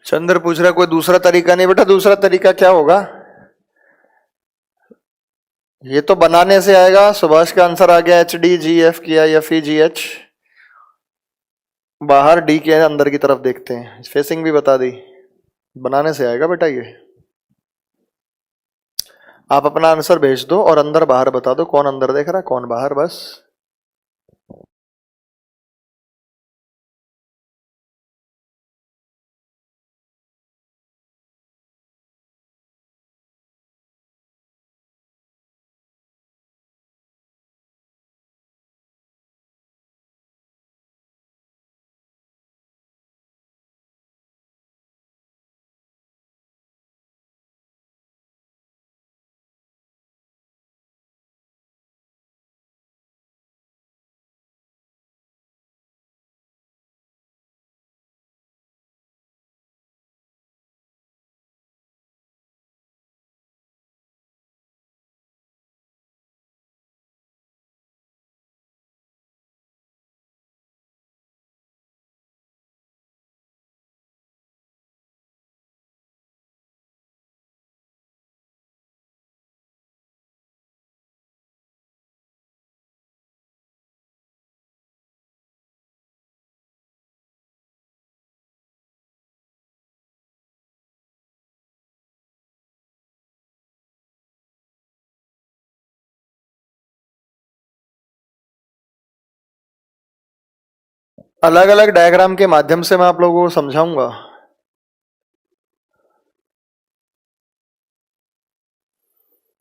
चंद्र पूछ रहा कोई दूसरा तरीका नहीं बेटा, दूसरा तरीका क्या होगा, ये तो बनाने से आएगा। सुभाष का आंसर आ गया, एच डी जी एफ किया, एफ ई जी एच, बाहर डी के अंदर की तरफ देखते हैं, फेसिंग भी बता दी, बनाने से आएगा बेटा ये। आप अपना आंसर भेज दो और अंदर बाहर बता दो, कौन अंदर देख रहा है कौन बाहर, बस। अलग अलग डायग्राम के माध्यम से मैं आप लोगों को समझाऊंगा।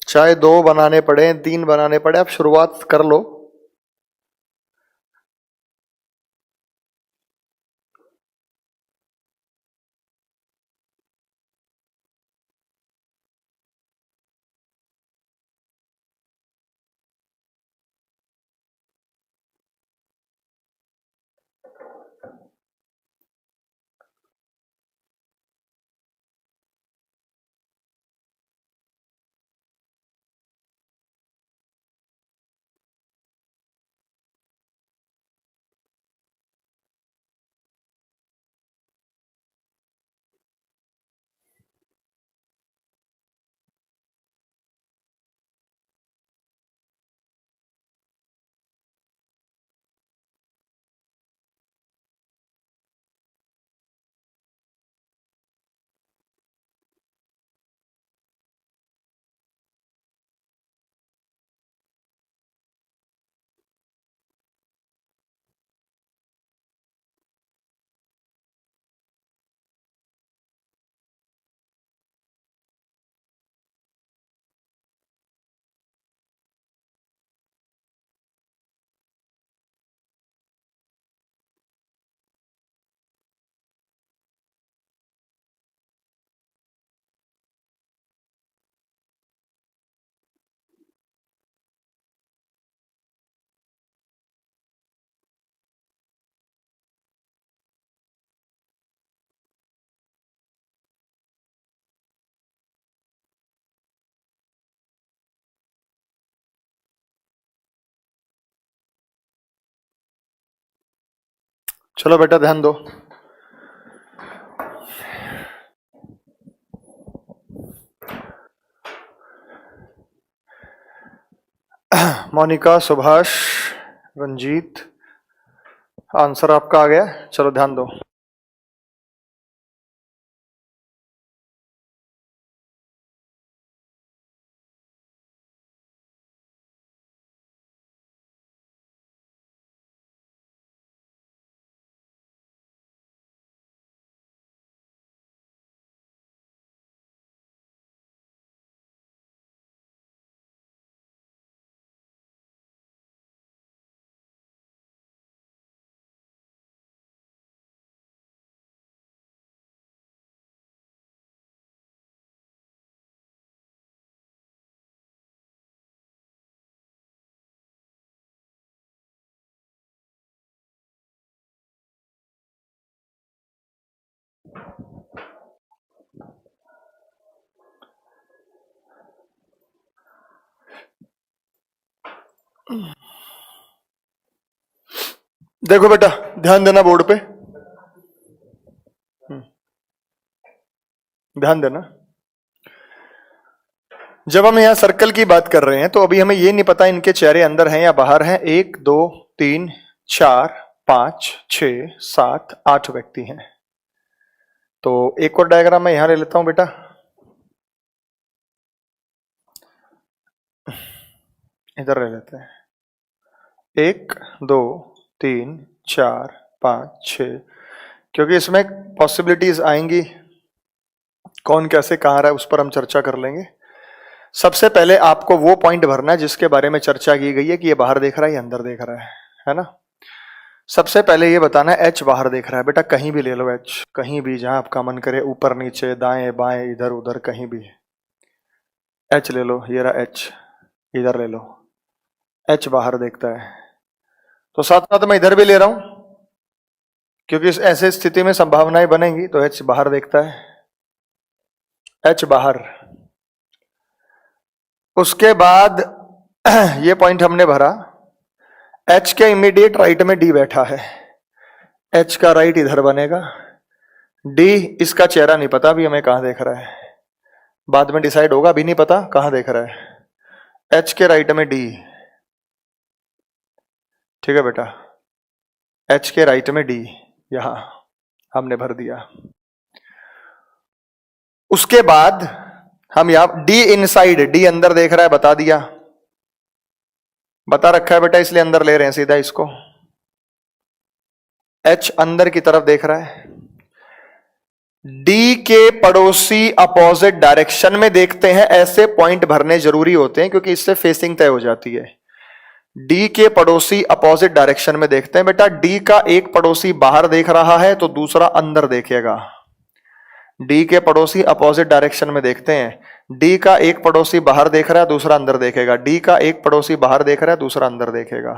चाहे 2 बनाने पड़े, 3 बनाने पड़े, आप शुरुआत कर लो। चलो बेटा ध्यान दो। मोनिका, सुभाष, रंजीत, आंसर आपका आ गया। चलो ध्यान दो। देखो बेटा, ध्यान देना बोर्ड पे, ध्यान देना। जब हम यहां सर्कल की बात कर रहे हैं तो अभी हमें ये नहीं पता इनके चेहरे अंदर हैं या बाहर हैं। 1 2 3 4 5 6 7 8 व्यक्ति हैं। तो एक और डायग्राम मैं यहां ले लेता हूं बेटा। इधर ले लेते हैं। 1 2 3 4 5 6, क्योंकि इसमें पॉसिबिलिटीज आएंगी, कौन कैसे कहाँ रहा है उस पर हम चर्चा कर लेंगे। सबसे पहले आपको वो पॉइंट भरना है जिसके बारे में चर्चा की गई है कि ये बाहर देख रहा है या अंदर देख रहा है ना। सबसे पहले ये बताना है एच बाहर देख रहा है बेटा, कहीं भी ले लो एच, कहीं भी जहां आपका मन करे, ऊपर नीचे दाएं बाएं इधर उधर कहीं भी एच ले लो। ये रहा एच, इधर ले लो, एच बाहर देखता है। तो साथ साथ मैं इधर भी ले रहा हूं क्योंकि इस ऐसे स्थिति में संभावनाएं बनेंगी। तो एच बाहर देखता है, एच बाहर। उसके बाद ये पॉइंट हमने भरा, एच के इमीडिएट राइट में डी बैठा है, एच का राइट इधर बनेगा। डी, इसका चेहरा नहीं पता अभी हमें कहां देख रहा है, बाद में डिसाइड होगा, अभी नहीं पता कहां देख रहा है। एच के राइट में डी, ठीक है बेटा, एच के राइट में डी, यहां हमने भर दिया। उसके बाद हम यहां डी इनसाइड, डी अंदर देख रहा है, बता दिया, बता रखा है बेटा, इसलिए अंदर ले रहे हैं सीधा इसको। एच अंदर की तरफ देख रहा है, डी के पड़ोसी अपोजिट डायरेक्शन में देखते हैं। ऐसे पॉइंट भरने जरूरी होते हैं क्योंकि इससे फेसिंग तय हो जाती है। डी के पड़ोसी अपोजिट डायरेक्शन में देखते हैं। बेटा डी का एक पड़ोसी बाहर देख रहा है तो दूसरा अंदर देखेगा। डी के पड़ोसी अपोजिट डायरेक्शन में देखते हैं। डी का एक पड़ोसी बाहर देख रहा है, दूसरा अंदर देखेगा। डी का एक पड़ोसी बाहर देख रहा है, दूसरा अंदर देखेगा।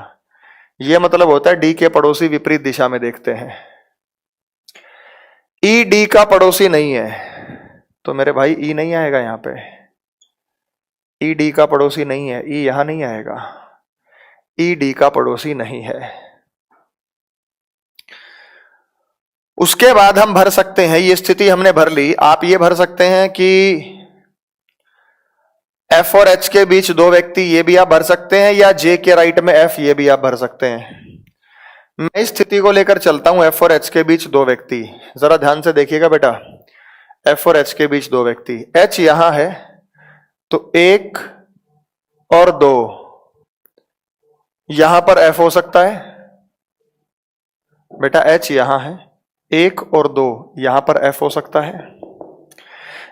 यह मतलब होता है डी के पड़ोसी विपरीत दिशा में देखते हैं। ई डी का पड़ोसी नहीं है तो मेरे भाई ई नहीं आएगा यहां पे। ई डी का पड़ोसी नहीं है, ई यहां नहीं आएगा। ई डी का पड़ोसी नहीं है। उसके बाद हम भर सकते हैं, ये स्थिति हमने भर ली। आप ये भर सकते हैं कि एफ और एच के बीच दो व्यक्ति, ये भी आप भर सकते हैं, या जे के राइट में एफ, ये भी आप भर सकते हैं। मैं इस स्थिति को लेकर चलता हूं, एफ और एच के बीच दो व्यक्ति। जरा ध्यान से देखिएगा बेटा, एफ और एच के बीच दो व्यक्ति। एच यहां है तो 1 और 2, यहां पर एफ हो सकता है। बेटा एच यहां है, 1 और 2, यहां पर एफ हो सकता है।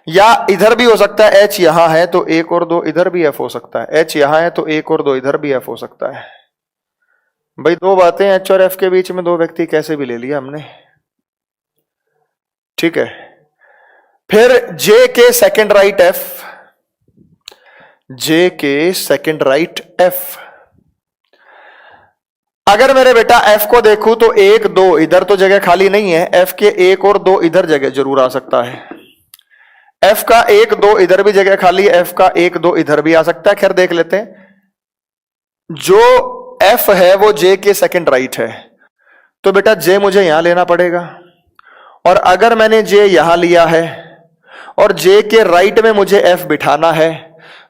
या इधर भी हो सकता है, एच यहां है तो 1 और 2 इधर भी एफ हो सकता है। एच यहां है तो 1 और 2 इधर भी एफ हो सकता है। भाई दो बातें, एच और एफ के बीच में दो व्यक्ति कैसे भी ले लिया हमने, ठीक है। फिर जे के सेकंड राइट एफ, जे के सेकंड राइट एफ। अगर मेरे बेटा एफ को देखूं तो 1 2 इधर तो जगह खाली नहीं है, एफ के 1 और 2 इधर जगह जरूर आ सकता है। एफ का 1 2 इधर भी जगह खाली है, एफ का 1 2 इधर भी आ सकता है। खैर देख लेते हैं, जो एफ है वो जे के सेकंड राइट है तो बेटा जे मुझे यहां लेना पड़ेगा। और अगर मैंने जे यहां लिया है और जे के राइट में मुझे एफ बिठाना है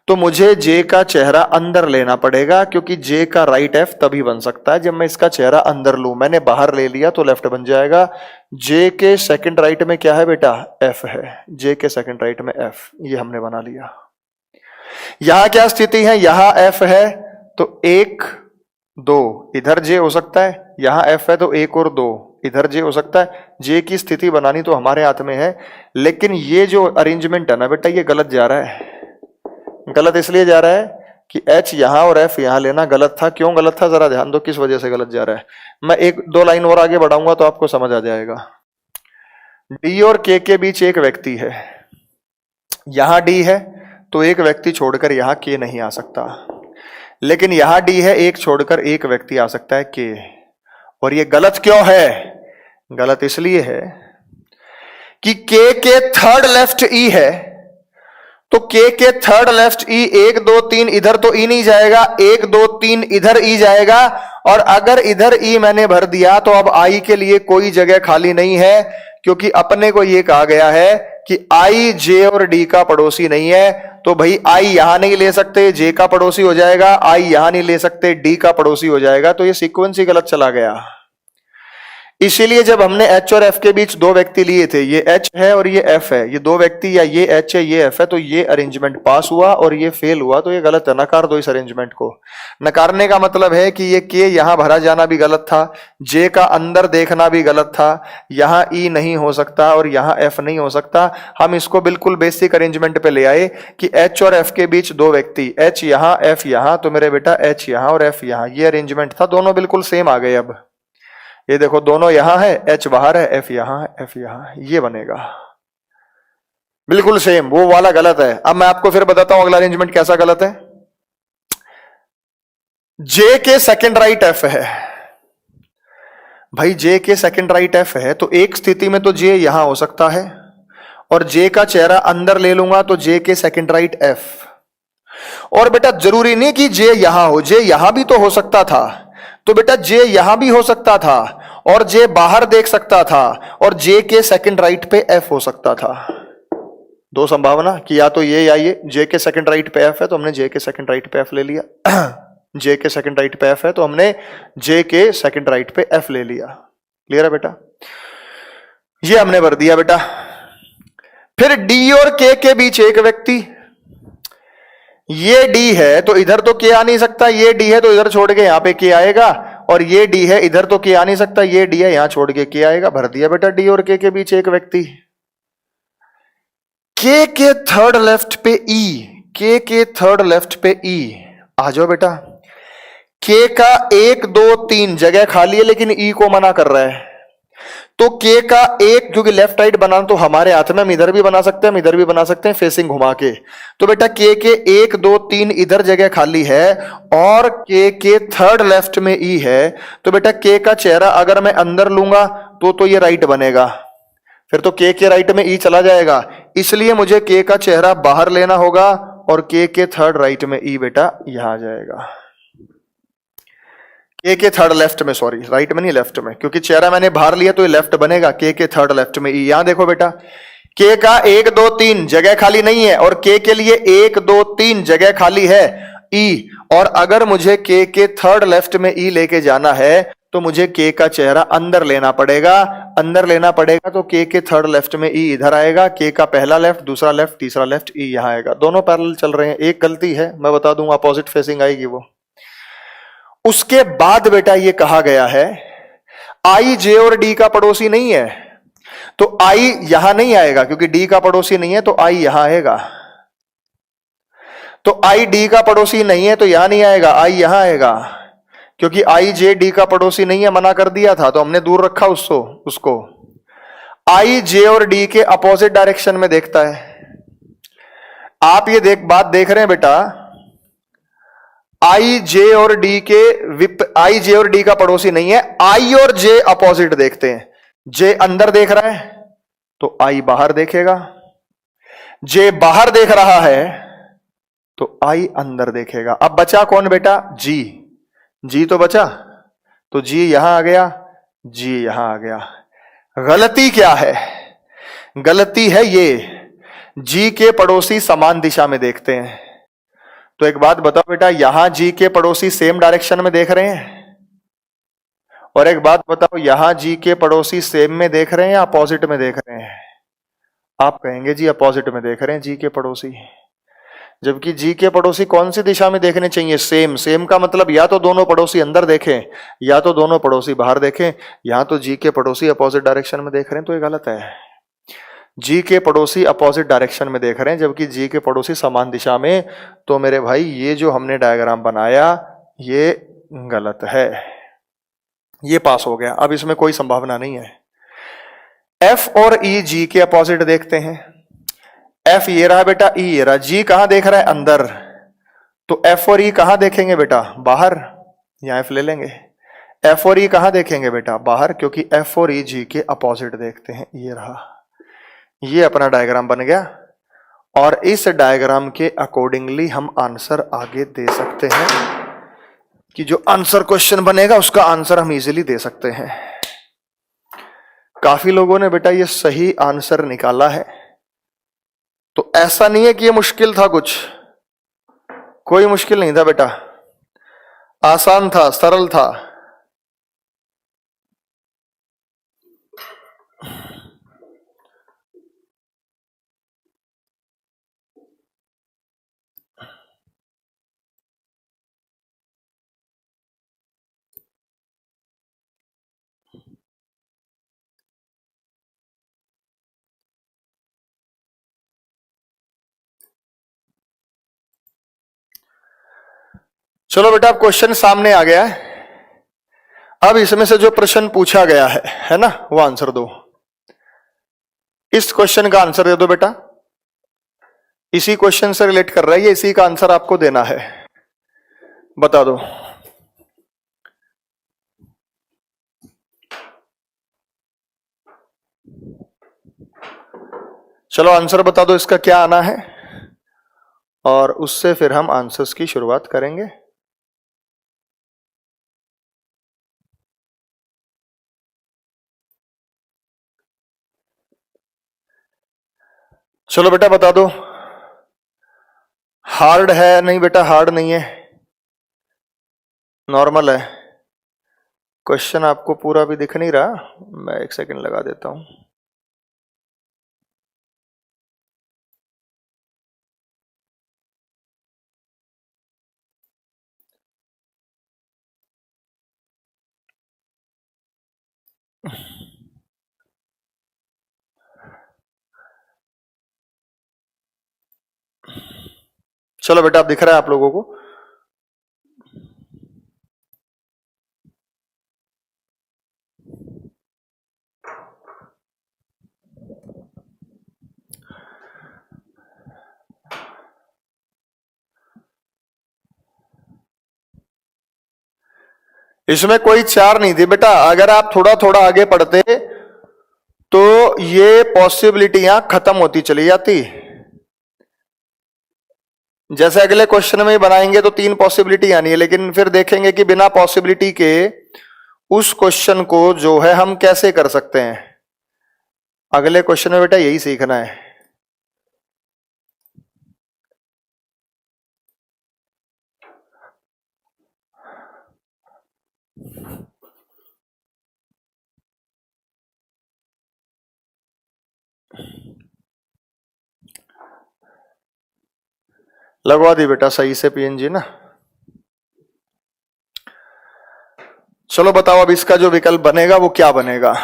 तो मुझे जे का चेहरा अंदर लेना पड़ेगा, क्योंकि जे का राइट एफ तभी बन सकता है जब मैं इसका चेहरा अंदर लूं। मैंने बाहर ले लिया तो लेफ्ट बन जाएगा। जे के सेकंड राइट में क्या है बेटा, एफ है। जे के सेकंड राइट में एफ, ये हमने बना लिया। यहां क्या स्थिति है, यहां एफ है तो 1 2 इधर जे हो सकता है, यहां एफ है तो 1 और 2 इधर जे हो सकता है। जे की स्थिति बनानी तो हमारे हाथ में है, लेकिन ये जो अरेंजमेंट है ना बेटा, ये गलत जा रहा है। गलत इसलिए जा रहा है कि एच यहां और एफ यहां लेना गलत था। क्यों गलत था, जरा ध्यान दो किस वजह से गलत जा रहा है। मैं 1 2 लाइन और आगे बढ़ाऊंगा तो आपको समझ आ जाएगा। डी और के बीच एक व्यक्ति है, यहां डी है तो एक व्यक्ति छोड़कर यहां के नहीं आ सकता, लेकिन यहां डी है, एक छोड़कर एक व्यक्ति आ सकता है के। और ये गलत क्यों है, गलत इसलिए है कि के थर्ड लेफ्ट ई है, तो के थर्ड लेफ्ट ई 1 2 3 इधर तो ई नहीं जाएगा, 1 2 3 इधर ई जाएगा। और अगर इधर ई मैंने भर दिया तो अब आई के लिए कोई जगह खाली नहीं है, क्योंकि अपने को यह कहा गया है कि आई जे और डी का पड़ोसी नहीं है। तो भाई आई यहां नहीं ले सकते, जे का पड़ोसी हो जाएगा, आई यहां नहीं ले सकते, डी का पड़ोसी हो जाएगा। तो ये सीक्वेंस ही गलत चला गया। इसीलिए जब हमने एच और एफ के बीच दो व्यक्ति लिए थे, ये एच है और ये एफ है, ये दो व्यक्ति, या ये एच है ये एफ है, तो ये अरेंजमेंट पास हुआ और ये फेल हुआ, तो ये गलत है। नकार दो इस अरेंजमेंट को। नकारने का मतलब है कि ये के यहां भरा जाना भी गलत था, जे का अंदर देखना भी गलत था, यहां ई नहीं हो सकता और यहां एफ नहीं हो सकता। हम इसको बिल्कुल बेसिक अरेंजमेंट पे ले आए कि एच और एफ के बीच दो व्यक्ति, एच यहां एफ यहां, तो मेरे बेटा एच यहां और एफ यहां, ये अरेंजमेंट था। दोनों बिल्कुल सेम आ गए। अब ये देखो दोनों यहां है, एच बाहर है, एफ यहां है, एफ यहां है, ये बनेगा बिल्कुल सेम। वो वाला गलत है। अब मैं आपको फिर बताता हूं अगला अरेंजमेंट कैसा गलत है। जे के सेकंड राइट एफ है, भाई जे के सेकंड राइट एफ है तो एक स्थिति में तो जे यहां हो सकता है और जे का चेहरा अंदर ले लूंगा तो जे के सेकंड राइट एफ। और बेटा जरूरी नहीं कि जे यहां हो, जे यहां भी तो हो सकता था। तो बेटा जे यहां भी हो सकता था और जे बाहर देख सकता था और जे के सेकंड राइट पे एफ हो सकता था। दो संभावना कि या तो ये या ये। जे के सेकंड राइट पे एफ है तो हमने जे के सेकंड राइट पे एफ ले लिया। जे के सेकंड राइट पे एफ है तो हमने जे के सेकंड राइट पे एफ ले लिया। क्लियर है बेटा, ये हमने भर दिया बेटा। फिर डी और के बीच एक व्यक्ति, ये डी है तो इधर तो के आ नहीं सकता, ये डी है तो इधर छोड़ के यहां पे के आएगा और ये डी है, इधर तो के आ नहीं सकता, ये डी है, यहां छोड़ के के आएगा, भर दिया बेटा डी और के बीच एक व्यक्ति। के थर्ड लेफ्ट पे ई, के थर्ड लेफ्ट पे ई, आ जाओ बेटा। के का 1 2 3 जगह खाली है लेकिन ई को मना कर रहा है, तो के का एक, क्योंकि लेफ्ट राइट बनाना तो हमारे हाथ में, हम इधर भी बना सकते हैं, हम इधर भी बना सकते हैं फेसिंग घुमा के। तो बेटा के 1 2 3 इधर जगह खाली है और के थर्ड लेफ्ट में ई है, तो बेटा के का चेहरा अगर मैं अंदर लूंगा तो ये राइट बनेगा, फिर तो के राइट में ई चला जाएगा, इसलिए मुझे के का चेहरा बाहर लेना होगा और के थर्ड राइट में ई बेटा यहां आ जाएगा। के थर्ड लेफ्ट में, सॉरी राइट में नहीं लेफ्ट में, क्योंकि चेहरा मैंने बाहर लिया तो ये लेफ्ट बनेगा, के थर्ड लेफ्ट में ई। यहां देखो बेटा, के का 1 2 3 जगह खाली नहीं है और के लिए 1 2 3 जगह खाली है ई, और अगर मुझे के थर्ड लेफ्ट में ई लेके जाना है तो मुझे के का चेहरा अंदर लेना पड़ेगा, अंदर लेना पड़ेगा तो के थर्ड लेफ्ट में ई इधर आएगा, के का पहला लेफ्ट, दूसरा लेफ्ट, तीसरा लेफ्ट, ई यहां आएगा। दोनों पैरेलल चल रहे हैं, एक गलती है मैं बता दूंगा, अपोजिट फेसिंग आएगी वो। उसके बाद बेटा ये कहा गया है आई जे और डी का पड़ोसी नहीं है, तो आई यहां नहीं आएगा क्योंकि डी का पड़ोसी नहीं है, तो आई यहां आएगा। तो आई डी का पड़ोसी नहीं है तो यहां नहीं आएगा, आई यहां आएगा, क्योंकि आई जे डी का पड़ोसी नहीं है, मना कर दिया था तो हमने दूर रखा उसको। आई जे और डी के अपोजिट डायरेक्शन में देखता है। आप ये बात देख रहे हैं बेटा, आई जे और डी के आई जे और डी का पड़ोसी नहीं है, आई और जे अपोजिट देखते हैं। जे अंदर देख रहा है तो आई बाहर देखेगा, जे बाहर देख रहा है तो आई अंदर देखेगा। अब बचा कौन बेटा, जी, जी तो बचा, तो जी यहां आ गया, जी यहां आ गया। गलती क्या है, गलती है ये, जी के पड़ोसी समान दिशा में देखते हैं। तो एक बात बताओ बेटा, यहां जी के पड़ोसी सेम डायरेक्शन में देख रहे हैं, और एक बात बताओ यहां जी के पड़ोसी सेम में देख रहे हैं या अपोजिट में देख रहे हैं? आप कहेंगे जी अपोजिट में देख रहे हैं जी के पड़ोसी, जबकि जी के पड़ोसी कौन सी दिशा में देखने चाहिए, सेम। सेम का मतलब या तो दोनों पड़ोसी अंदर देखें या तो दोनों पड़ोसी बाहर देखें। यहां तो जी के पड़ोसी अपोजिट डायरेक्शन में देख रहे हैं, तो ये गलत है। जी के पड़ोसी अपोजिट डायरेक्शन में देख रहे हैं जबकि जी के पड़ोसी समान दिशा में, तो मेरे भाई ये जो हमने डायग्राम बनाया ये गलत है, ये पास हो गया। अब इसमें कोई संभावना नहीं है। एफ और ई जी के अपोजिट देखते हैं, एफ ये रहा बेटा, ई ये रहा, जी कहां देख रहा है, अंदर, तो एफ और ई कहां देखेंगे बेटा, बाहर, यहां एफ ले लेंगे। एफ और ई कहां देखेंगे बेटा, बाहर, क्योंकि एफ और ई जी के अपोजिट देखते हैं। ये रहा, ये अपना डायग्राम बन गया, और इस डायग्राम के अकॉर्डिंगली हम आंसर आगे दे सकते हैं, कि जो आंसर क्वेश्चन बनेगा उसका आंसर हम इजीली दे सकते हैं। काफी लोगों ने बेटा ये सही आंसर निकाला है, तो ऐसा नहीं है कि ये मुश्किल था, कुछ कोई मुश्किल नहीं था बेटा, आसान था, सरल था। चलो बेटा, अब क्वेश्चन सामने आ गया है। अब इसमें से जो प्रश्न पूछा गया है ना, वो आंसर दो। इस क्वेश्चन का आंसर दे दो बेटा, इसी क्वेश्चन से रिलेट कर रहा है ये, इसी का आंसर आपको देना है, बता दो। चलो आंसर बता दो इसका क्या आना है, और उससे फिर हम आंसर्स की शुरुआत करेंगे। चलो बेटा बता दो, हार्ड है? नहीं बेटा हार्ड नहीं है, नॉर्मल है। क्वेश्चन आपको पूरा भी दिख नहीं रहा, मैं एक सेकंड लगा देता हूं। चलो बेटा, अब दिख रहा है आप लोगों को? इसमें कोई चार नहीं थी बेटा। अगर आप थोड़ा थोड़ा आगे पढ़ते तो ये पॉसिबिलिटियां खत्म होती चली जाती। जैसे अगले क्वेश्चन में ही बनाएंगे तो 3 पॉसिबिलिटी आनी है, लेकिन फिर देखेंगे कि बिना पॉसिबिलिटी के उस क्वेश्चन को जो है हम कैसे कर सकते हैं। अगले क्वेश्चन में बेटा यही सीखना है। लगवा दी बेटा सही से पीएनजी ना। चलो बताओ अब इसका जो विकल्प बनेगा वो क्या बनेगा।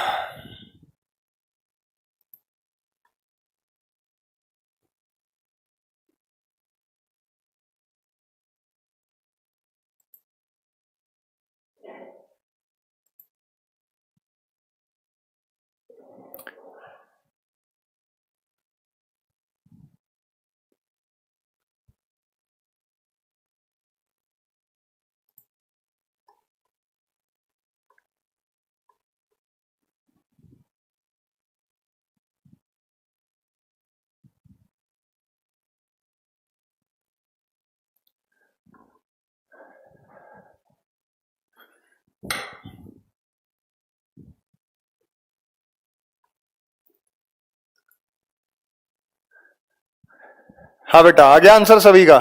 हाँ बेटा, आ गया आंसर सभी का?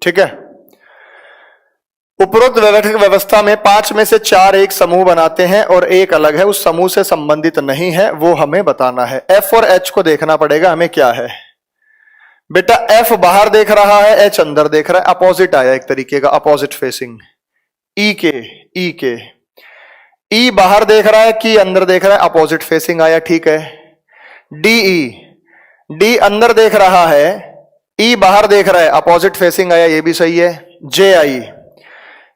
ठीक है। उपरोक्त वैकल्पिक व्यवस्था में 5 में से 4 एक समूह बनाते हैं और एक अलग है, उस समूह से संबंधित नहीं है, वो हमें बताना है। एफ और एच को देखना पड़ेगा हमें क्या है। बेटा एफ बाहर देख रहा है, एच अंदर देख रहा है, अपोजिट आया एक तरीके का, अपोजिट फेसिंग। ई बाहर देख रहा है, की अंदर देख रहा है, अपोजिट फेसिंग आया, ठीक है। डी अंदर देख रहा है, ई बाहर देख रहा है, अपोजिट फेसिंग आया, ये भी सही है।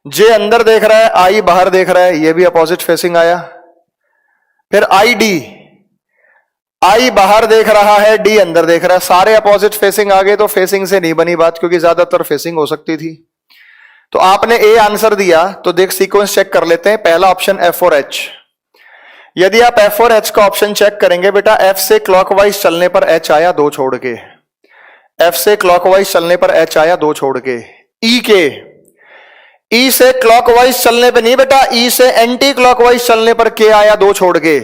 जे अंदर देख रहा है, आई बाहर देख रहा है, ये भी अपोजिट फेसिंग आया। फिर आई बाहर देख रहा है, डी अंदर देख रहा है, सारे अपोजिट फेसिंग आ गए। तो फेसिंग से नहीं बनी बात, क्योंकि ज्यादातर फेसिंग हो सकती थी। तो आपने ए आंसर दिया, तो देख सीक्वेंस चेक कर लेते हैं। पहला ऑप्शन एफ और एच। यदि आप एफ और एच का ऑप्शन चेक करेंगे बेटा, एफ से क्लॉकवाइज चलने पर एच आया 2 छोड़ के। एफ से क्लॉकवाइज चलने पर एच आया 2 छोड़ के। ई से क्लॉकवाइज चलने पे नहीं बेटा, ई से एंटी क्लॉकवाइज चलने पर के आया 2 छोड़ के।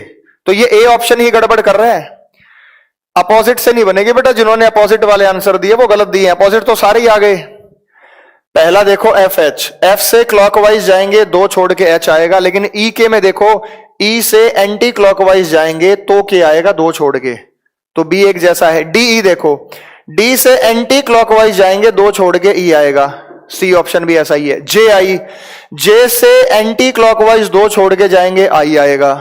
तो ये ए ऑप्शन ही गड़बड़ कर रहा है, अपोजिट से नहीं बनेगी बेटा। जिन्होंने अपोजिट वाले आंसर दिए वो गलत दिए, अपोजिट तो सारे ही आ गए। पहला देखो एफ एच, एफ से क्लॉकवाइज जाएंगे 2 छोड़ के एच आएगा, लेकिन ई के में देखो, ई से एंटी क्लॉकवाइज जाएंगे तो के आएगा 2 छोड़ के, तो बी एक जैसा है। डी देखो, डी से एंटी क्लॉकवाइज जाएंगे 2 छोड़ के ई आएगा, सी ऑप्शन भी ऐसा ही है। जे से एंटी क्लॉकवाइज 2 छोड़ के जाएंगे, आई आएगा।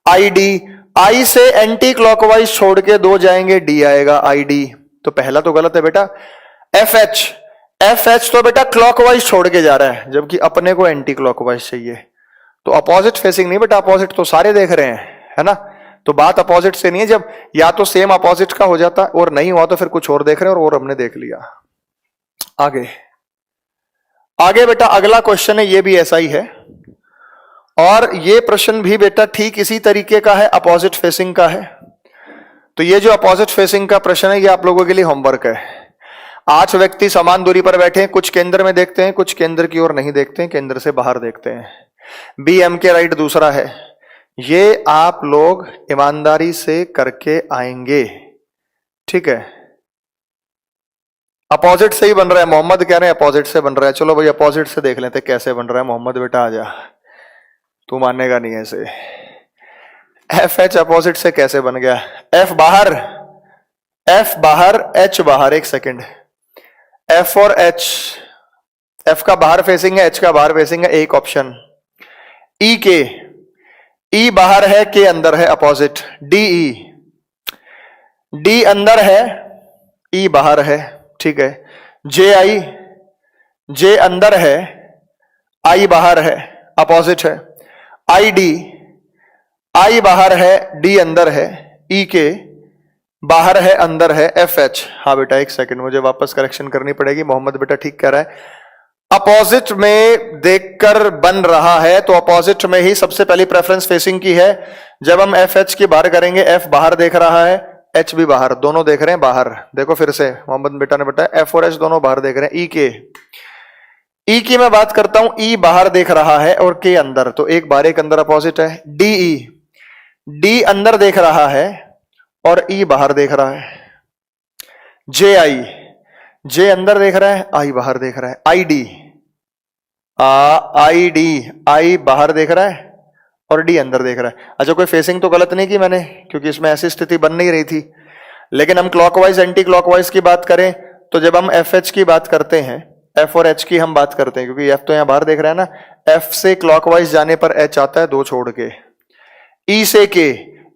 आई से एंटी क्लॉकवाइज छोड़ के 2 जाएंगे, डी आएगा, डी। तो पहला तो गलत है बेटा। एफ एच तो बेटा क्लॉकवाइज छोड़ के जा रहा है, जबकि अपने को एंटी क्लॉकवाइज चाहिए। तो अपोजिट फेसिंग नहीं बेटा, अपोजिट तो सारे देख रहे हैं, है ना। तो बात अपोजिट से नहीं है, जब या तो सेम अपोजिट का हो जाता और नहीं हुआ तो फिर कुछ और देख रहे हैं, और हमने देख लिया। आगे बेटा अगला क्वेश्चन है, ये भी ऐसा ही है, और ये प्रश्न भी बेटा ठीक इसी तरीके का है, अपोजिट फेसिंग का है। तो ये जो अपोजिट फेसिंग का प्रश्न है, ये आप लोगों के लिए होमवर्क है। 8 व्यक्ति समान दूरी पर बैठे हैं, कुछ केंद्र में देखते हैं, कुछ केंद्र की ओर नहीं देखते हैं, केंद्र से बाहर देखते हैं। बी एम के राइट दूसरा है। ये आप लोग ईमानदारी से करके आएंगे, ठीक है। अपोजिट से ही बन रहा है, मोहम्मद कह रहे हैं अपोजिट से बन रहा है। चलो भाई अपोजिट से देख लेते कैसे बन रहा है। मोहम्मद बेटा आ जा, तू मानेगा नहीं ऐसे। एफ एच अपोजिट से कैसे बन गया? एफ बाहर, एच बाहर, एक सेकंड। एफ और एच, एफ का बाहर फेसिंग है, एच का बाहर फेसिंग है, एक ऑप्शन। ई ई बाहर है, के अंदर है, अपोजिट। डीई, डी अंदर है, ई बाहर है, ठीक है। जे आई, जे अंदर है, आई बाहर है, अपोजिट है। आई डी, आई बाहर है, डी अंदर है, ई के बाहर है, अंदर है, एफ एच। हाँ बेटा एक सेकंड, मुझे वापस करेक्शन करनी पड़ेगी। मोहम्मद बेटा ठीक कह रहा है, अपोजिट में देखकर बन रहा है, तो अपोजिट में ही सबसे पहली प्रेफरेंस फेसिंग की है। जब हम एफ एच की बाहर करेंगे, एफ बाहर देख रहा है, एच भी बाहर, दोनों देख रहे हैं बाहर। देखो फिर से मोहम्मद बेटा ने बताया एफ और एच दोनों बाहर देख रहे हैं। ई की मैं बात करता हूं, ई बाहर देख रहा है और के अंदर, तो एक बाहर एक अंदर, अपोजिट है। डीई, डी अंदर देख रहा है और ई बाहर देख रहा है। जे आई, जे अंदर देख रहा है, आई बाहर देख रहा है। आई डी, आई डी, आई बाहर देख रहा है और डी अंदर देख रहा है। अच्छा कोई फेसिंग तो गलत नहीं की मैंने, क्योंकि इसमें ऐसी स्थिति बन नहीं रही थी। लेकिन हम क्लॉकवाइज एंटी क्लॉकवाइज की बात करें, तो जब हम एफ एच की बात करते हैं, एफ और एच की हम बात करते हैं, क्योंकि एफ तो यहां बाहर देख रहा है ना, एफ से क्लॉकवाइज जाने पर एच आता है, दो छोड़ के। ई से के,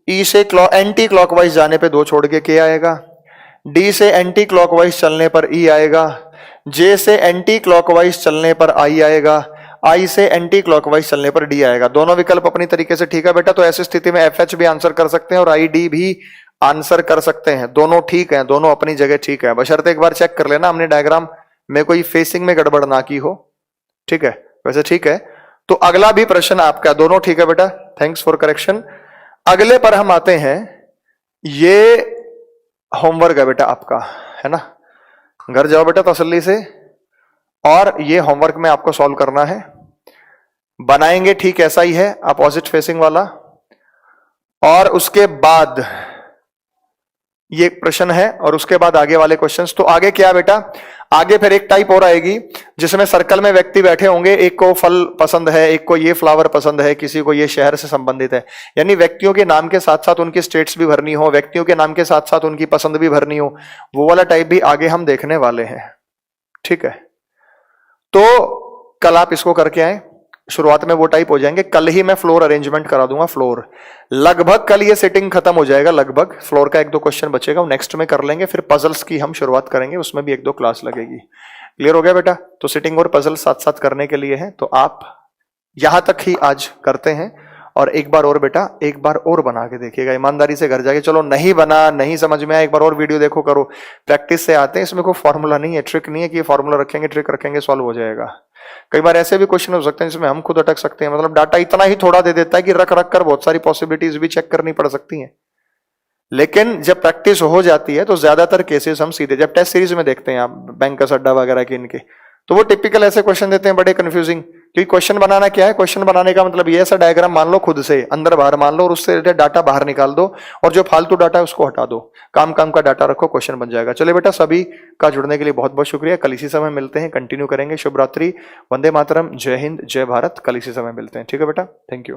ई से एंटी क्लॉकवाइज जाने पे दो छोड़ के के आएगा। डी से एंटी क्लॉकवाइज चलने पर ई आएगा। जे से एंटी क्लॉकवाइज चलने पर आई आएगा। आई से एंटी क्लॉकवाइज चलने पर डी आएगा। दोनों विकल्प अपनी तरीके से ठीक है बेटा। तो ऐसी स्थिति में एफ एच भी आंसर कर सकते हैं और आई डी भी आंसर कर सकते हैं। दोनों ठीक है, दोनों अपनी जगह ठीक है। बशर्ते एक बार चेक कर लेना हमने डायग्राम में कोई फेसिंग में गड़बड़ ना की हो, ठीक है। वैसे ठीक है। तो अगला भी प्रश्न आपका, दोनों ठीक है बेटा, थैंक्स फॉर करेक्शन। अगले पर हम आते हैं, ये होमवर्क है बेटा आपका, है ना। घर जाओ बेटा तसल्ली से, और ये होमवर्क में आपको सॉल्व करना है। बनाएंगे ठीक ऐसा ही है, अपोजिट फेसिंग वाला। और उसके बाद ये प्रश्न है, और उसके बाद आगे वाले क्वेश्चंस। तो आगे क्या बेटा, आगे फिर एक टाइप और आएगी जिसमें सर्कल में व्यक्ति बैठे होंगे, एक को फल पसंद है, एक को ये फ्लावर पसंद है, किसी को ये शहर से संबंधित है। यानी व्यक्तियों के नाम के साथ साथ उनकी स्टेट्स भी भरनी हो, व्यक्तियों के नाम के साथ साथ उनकी पसंद भी भरनी हो, वो वाला टाइप भी आगे हम देखने वाले हैं, ठीक है। तो कल आप इसको करके आए, शुरुआत में वो टाइप हो जाएंगे। कल ही मैं फ्लोर अरेंजमेंट करा दूंगा, फ्लोर लगभग कल ये सेटिंग खत्म हो जाएगा, लगभग। फ्लोर का एक दो क्वेश्चन बचेगा, वो नेक्स्ट में कर लेंगे। फिर पजल्स की हम शुरुआत करेंगे, उसमें भी एक दो क्लास लगेगी। क्लियर हो गया बेटा। तो सेटिंग और पजल साथ साथ करने के लिए है, तो आप यहां तक ही आज करते हैं। और एक बार और बेटा, एक बार और बना के देखिएगा ईमानदारी से घर जाके। चलो नहीं बना, नहीं समझ में आया, एक बार और वीडियो देखो, करो, प्रैक्टिस से आते हैं। इसमें कोई फॉर्मूला नहीं है, ट्रिक नहीं है कि ये फॉर्मूला रखेंगे, ट्रिक रखेंगे, सॉल्व हो जाएगा। कई बार ऐसे भी क्वेश्चन हो सकते हैं जिसमें हम खुद अटक सकते हैं। मतलब डाटा इतना ही थोड़ा दे देता है कि रख रख कर बहुत सारी पॉसिबिलिटीज भी चेक करनी पड़ सकती हैं। लेकिन जब प्रैक्टिस हो जाती है तो ज्यादातर केसेस हम सीधे, जब टेस्ट सीरीज में देखते हैं आप बैंकर्स अड्डा वगैरह के इनके, तो वो टिपिकल ऐसे क्वेश्चन देते हैं बड़े कंफ्यूजिंग। क्योंकि क्वेश्चन बनाना क्या है, क्वेश्चन बनाने का मतलब ये ऐसा डायग्राम मान लो खुद से, अंदर बाहर मान लो, और उससे डाटा बाहर निकाल दो, और जो फालतू डाटा है उसको हटा दो, काम काम का डाटा रखो, क्वेश्चन बन जाएगा। चलिए बेटा, सभी का जुड़ने के लिए बहुत बहुत शुक्रिया। कल इसी समय मिलते हैं, कंटिन्यू करेंगे। शुभ रात्रि, वंदे मातरम, जय हिंद, जय भारत। कल इसी समय मिलते हैं, ठीक है बेटा, थैंक यू।